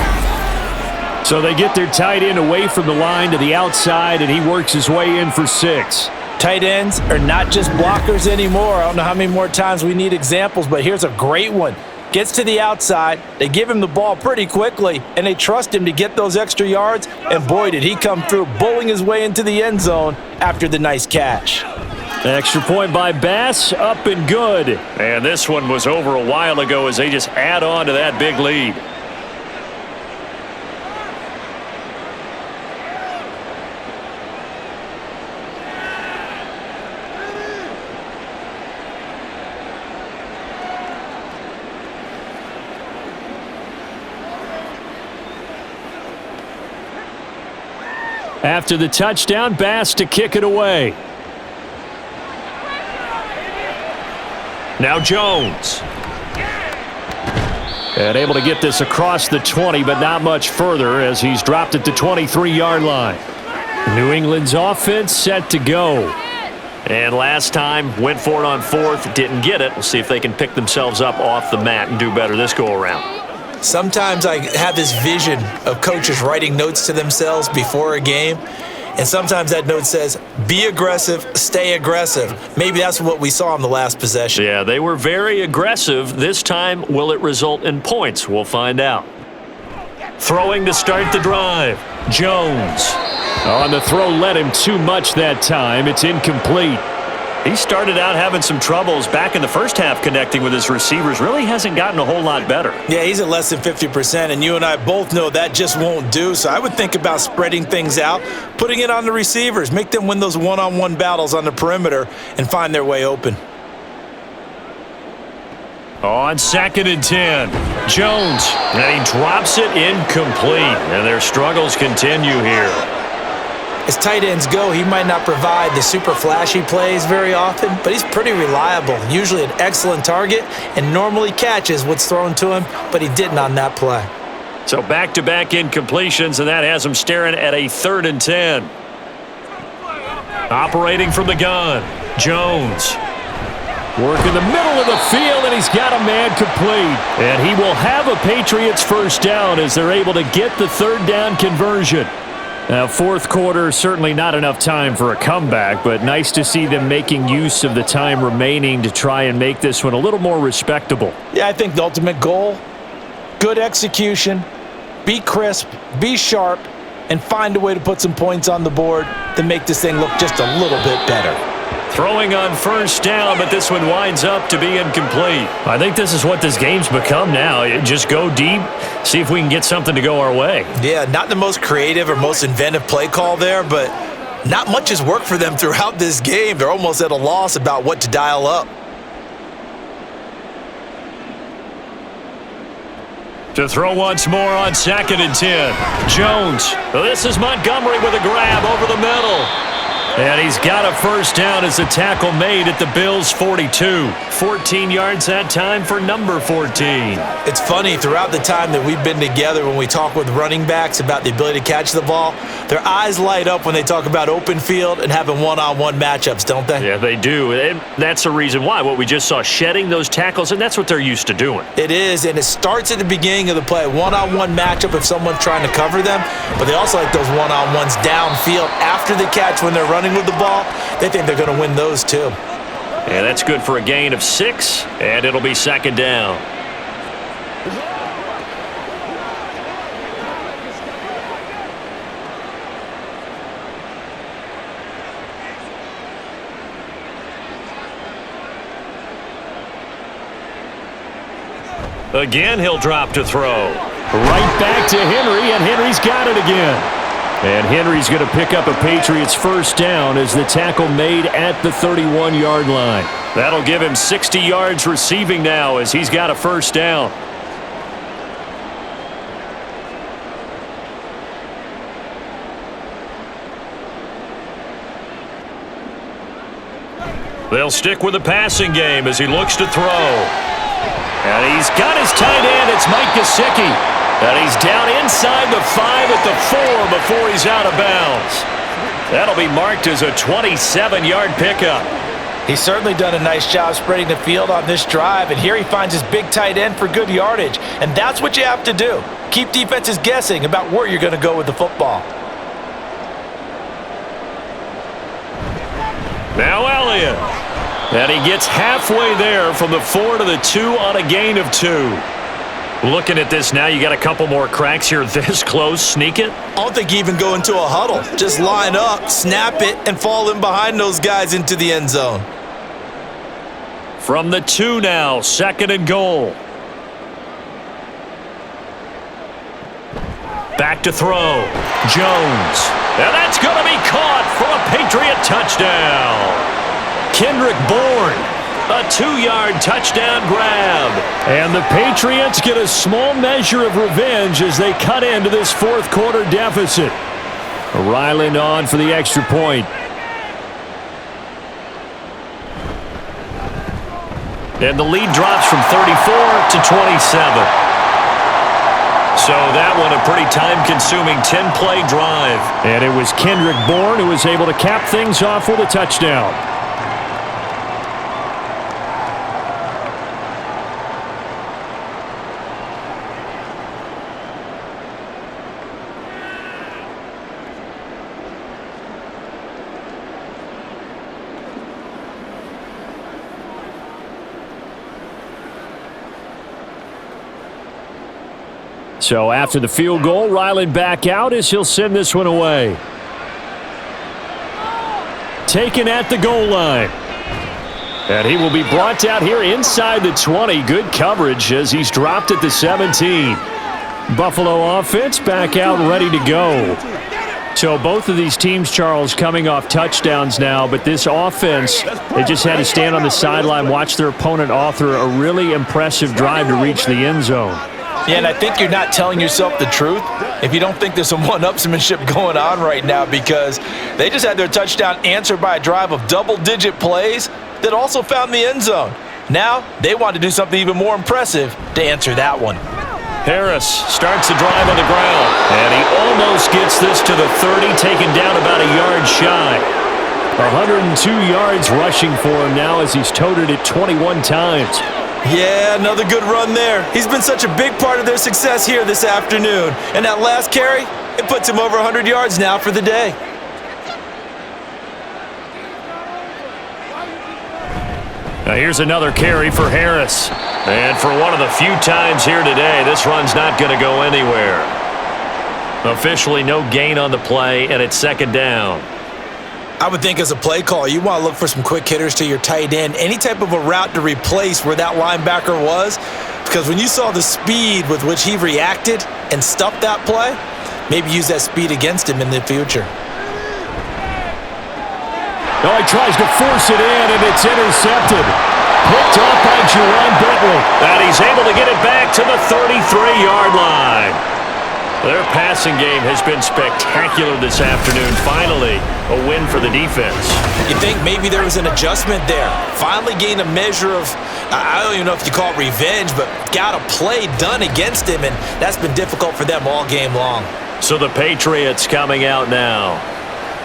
So they get their tight end away from the line to the outside, and he works his way in for 6. Tight ends are not just blockers anymore. I don't know how many more times we need examples, but here's a great one. Gets to the outside, they give him the ball pretty quickly, and they trust him to get those extra yards, and boy, did he come through, bowling his way into the end zone after the nice catch. Extra point by Bass, up and good. And this one was over a while ago as they just add on to that big lead. After the touchdown, Bass to kick it away. Now Jones. And able to get this across the 20, but not much further as he's dropped it to 23-yard line. New England's offense set to go. And last time, went for it on 4th, didn't get it. We'll see if they can pick themselves up off the mat and do better this go-around. Sometimes I have this vision of coaches writing notes to themselves before a game, and sometimes that note says, be aggressive, stay aggressive. Maybe that's what we saw in the last possession. Yeah, they were very aggressive. This time, will it result in points? We'll find out. Throwing to start the drive. Jones. On the throw, led him too much that time. It's incomplete. He started out having some troubles back in the first half connecting with his receivers. Really hasn't gotten a whole lot better. Yeah, he's at less than 50%, and you and I both know that just won't do. So I would think about spreading things out, putting it on the receivers, make them win those one-on-one battles on the perimeter and find their way open. On 2nd and 10. Jones, and he drops it incomplete. And their struggles continue here. As tight ends go, he might not provide the super flashy plays very often, but he's pretty reliable, usually an excellent target, and normally catches what's thrown to him, but he didn't on that play. So back-to-back incompletions, and that has him staring at a 3rd and 10. Operating from the gun, Jones. Work in the middle of the field, and he's got a man complete. And he will have a Patriots first down as they're able to get the 3rd down conversion. Now, 4th quarter, certainly not enough time for a comeback, but nice to see them making use of the time remaining to try and make this one a little more respectable. Yeah, I think the ultimate goal, good execution, be crisp, be sharp, and find a way to put some points on the board to make this thing look just a little bit better. Throwing on first down, but this one winds up to be incomplete. I think this is what this game's become now. Just go deep, see if we can get something to go our way. Yeah, not the most creative or most inventive play call there, but not much has worked for them throughout this game. They're almost at a loss about what to dial up. To throw once more on 2nd and 10. Jones. This is Montgomery with a grab over the middle. And he's got a first down as the tackle made at the Bills' 42. 14 yards that time for number 14. It's funny, throughout the time that we've been together, when we talk with running backs about the ability to catch the ball, their eyes light up when they talk about open field and having one-on-one matchups, don't they? Yeah, they do. And that's the reason why. What we just saw, shedding those tackles, and that's what they're used to doing. It is, and it starts at the beginning of the play. One-on-one matchup if someone's trying to cover them, but they also like those one-on-ones downfield after the catch when they're running with the ball. They think they're going to win those too. And that's good for a gain of 6, and it'll be 2nd down. Again, he'll drop to throw. Right back to Henry, and Henry's got it again. And Henry's going to pick up a Patriots first down as the tackle made at the 31-yard line. That'll give him 60 yards receiving now as he's got a first down. They'll stick with the passing game as he looks to throw. And he's got his tight end. It's Mike Gesicki. And he's down inside the 5 at the 4 before he's out of bounds. That'll be marked as a 27-yard pickup. He's certainly done a nice job spreading the field on this drive, and here he finds his big tight end for good yardage. And that's what you have to do. Keep defenses guessing about where you're going to go with the football. Now Elliott. And he gets halfway there from the 4 to the 2 on a gain of 2. Looking at this now, you got a couple more cracks here this close. Sneak it? I don't think you even go into a huddle. Just line up, snap it, and fall in behind those guys into the end zone. From the 2 now, 2nd and goal. Back to throw. Jones. And that's going to be caught for a Patriot touchdown. Kendrick Bourne. A 2-yard touchdown grab. And the Patriots get a small measure of revenge as they cut into this 4th quarter deficit. Ryland on for the extra point. And the lead drops from 34 to 27. So that one a pretty time-consuming 10-play drive. And it was Kendrick Bourne who was able to cap things off with a touchdown. So after the field goal, Ryland back out as he'll send this one away. Taken at the goal line. And he will be brought down here inside the 20. Good coverage as he's dropped at the 17. Buffalo offense back out ready to go. So both of these teams, Charles, coming off touchdowns now, but this offense, they just had to stand on the sideline, watch their opponent author a really impressive drive to reach the end zone. Yeah, and I think you're not telling yourself the truth if you don't think there's some one-upsmanship going on right now, because they just had their touchdown answered by a drive of double-digit plays that also found the end zone. Now they want to do something even more impressive to answer that one. Harris starts the drive on the ground, and he almost gets this to the 30, taken down about a yard shy. 102 yards rushing for him now as he's toted it 21 times. Yeah, another good run there. He's been such a big part of their success here this afternoon. And that last carry, it puts him over 100 yards now for the day. Now here's another carry for Harris. And for one of the few times here today, this run's not going to go anywhere. Officially no gain on the play, and it's second down. I would think as a play caller, you want to look for some quick hitters to your tight end. Any type of a route to replace where that linebacker was. Because when you saw the speed with which he reacted and stuffed that play, maybe use that speed against him in the future. Oh, he tries to force it in, and it's intercepted. Picked off by Juwan Bentley. And he's able to get it back to the 33-yard line. Their passing game has been spectacular this afternoon. Finally, a win for the defense. You think maybe there was an adjustment there. Finally gained a measure of, I don't even know if you call it revenge, but got a play done against him, and that's been difficult for them all game long. So the Patriots coming out now.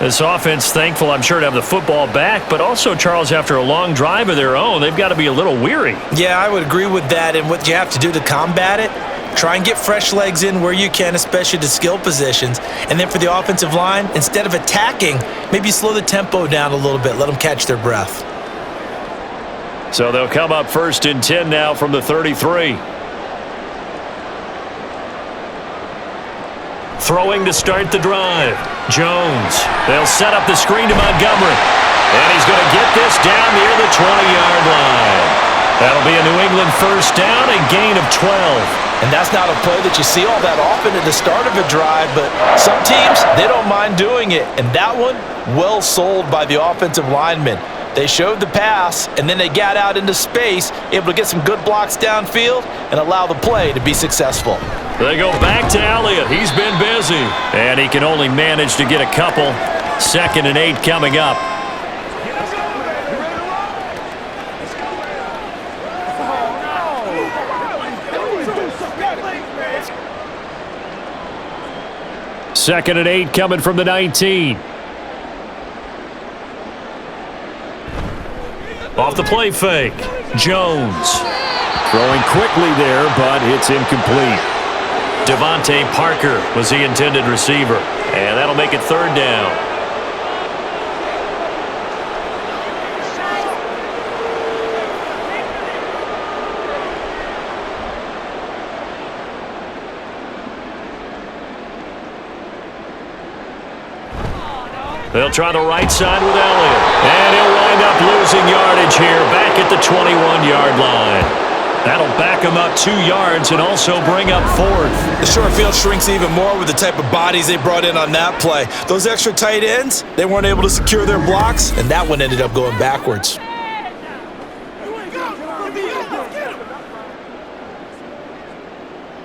This offense, thankful, I'm sure, to have the football back, but also, Charles, after a long drive of their own, they've got to be a little weary. Yeah, I would agree with that, and what you have to do to combat it, try and get fresh legs in where you can, especially to skill positions. And then for the offensive line, instead of attacking, maybe slow the tempo down a little bit, let them catch their breath. So they'll come up 1st and 10 now from the 33. Throwing to start the drive. Jones. They'll set up the screen to Montgomery. And he's going to get this down near the 20-yard line. That'll be a New England first down, a gain of 12. And that's not a play that you see all that often at the start of a drive, but some teams, they don't mind doing it. And that one, well sold by the offensive linemen. They showed the pass, and then they got out into space, able to get some good blocks downfield and allow the play to be successful. They go back to Elliott. He's been busy. And he can only manage to get a couple. 2nd and 8 coming up. Second and 8 coming from the 19. Off the play fake. Jones. Throwing quickly there, but it's incomplete. Devontae Parker was the intended receiver. And that'll make it 3rd down. They'll try the right side with Elliott. And he'll wind up losing yardage here back at the 21-yard line. That'll back him up 2 yards and also bring up 4th. The short field shrinks even more with the type of bodies they brought in on that play. Those extra tight ends, they weren't able to secure their blocks, and that one ended up going backwards.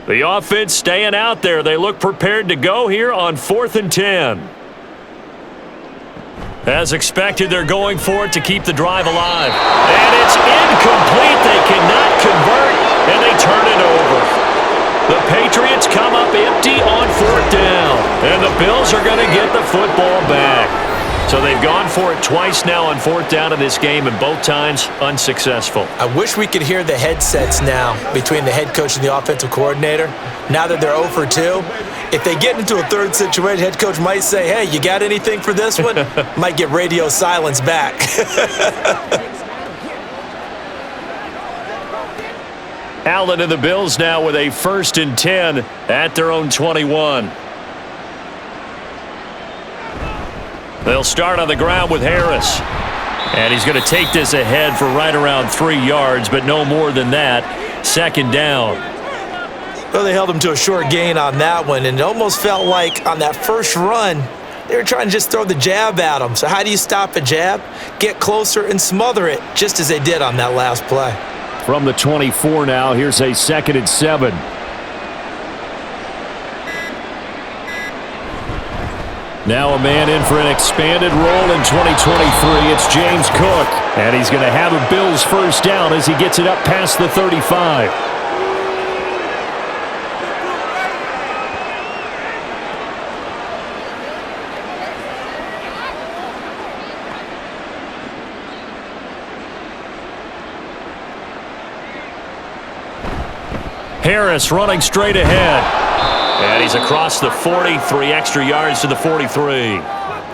The offense staying out there. They look prepared to go here on 4th and 10. As expected, they're going for it to keep the drive alive. And it's incomplete. They cannot convert, and they turn it over. The Patriots come up empty on 4th down, and the Bills are going to get the football back. So they've gone for it twice now on 4th down in this game, and both times unsuccessful. I wish we could hear the headsets now between the head coach and the offensive coordinator. Now that they're 0 for 2, if they get into a third situation, head coach might say, hey, you got anything for this one? Might get radio silence back. Allen and the Bills now with a 1st and 10 at their own 21. They'll start on the ground with Harris. And he's going to take this ahead for right around 3 yards, but no more than that. 2nd down. Well, they held him to a short gain on that one, and it almost felt like on that first run, they were trying to just throw the jab at him. So how do you stop a jab? Get closer and smother it, just as they did on that last play. From the 24 now, here's a 2nd and 7. Now a man in for an expanded role in 2023. It's James Cook. And he's going to have a Bills first down as he gets it up past the 35. Harris running straight ahead. And he's across the 40, 3 extra yards to the 43.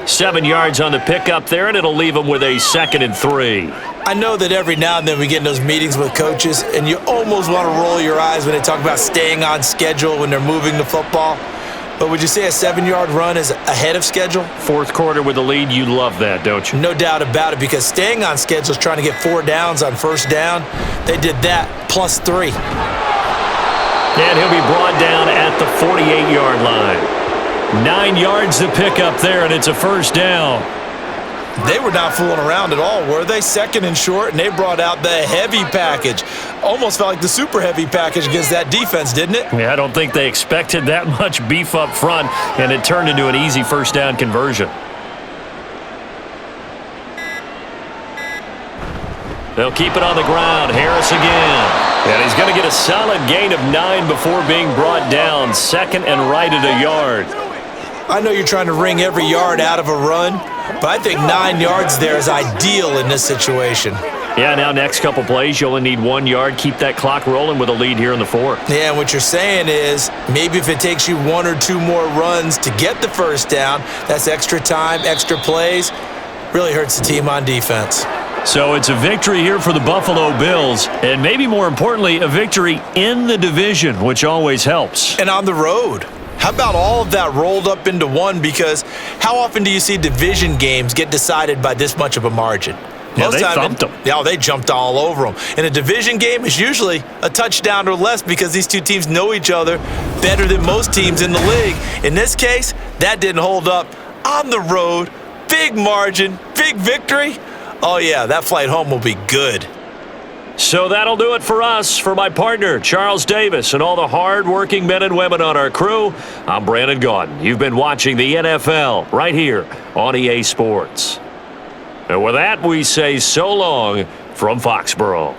7 yards on the pickup there, and it'll leave him with a 2nd and 3. I know that every now and then we get in those meetings with coaches, and you almost want to roll your eyes when they talk about staying on schedule when they're moving the football. But would you say a 7-yard run is ahead of schedule? Fourth quarter with the lead, you love that, don't you? No doubt about it, because staying on schedule is trying to get 4 downs on first down. They did that plus 3. And he'll be brought down at the 48-yard line. 9 yards to pick up there, and it's a first down. They were not fooling around at all, were they? 2nd and short, and they brought out the heavy package. Almost felt like the super heavy package against that defense, didn't it? Yeah, I don't think they expected that much beef up front, and it turned into an easy first down conversion. They'll keep it on the ground. Harris again. And he's going to get a solid gain of 9 before being brought down. 2nd and right at a yard. I know you're trying to wring every yard out of a run, but I think 9 yards there is ideal in this situation. Yeah, now next couple plays, you only need 1 yard. Keep that clock rolling with a lead here in the 4th. Yeah, and what you're saying is maybe if it takes you 1 or 2 more runs to get the first down, that's extra time, extra plays, really hurts the team on defense. So it's a victory here for the Buffalo Bills, and maybe more importantly, a victory in the division, which always helps. And on the road. How about all of that rolled up into one? Because how often do you see division games get decided by this much of a margin? Yeah, they thumped them. Yeah, they jumped all over them. In a division game, it's usually a touchdown or less because these two teams know each other better than most teams in the league. In this case, that didn't hold up. On the road, big margin, big victory. Oh, yeah, that flight home will be good. So that'll do it for us. For my partner, Charles Davis, and all the hard-working men and women on our crew, I'm Brandon Gaudin. You've been watching the NFL right here on EA Sports. And with that, we say so long from Foxborough.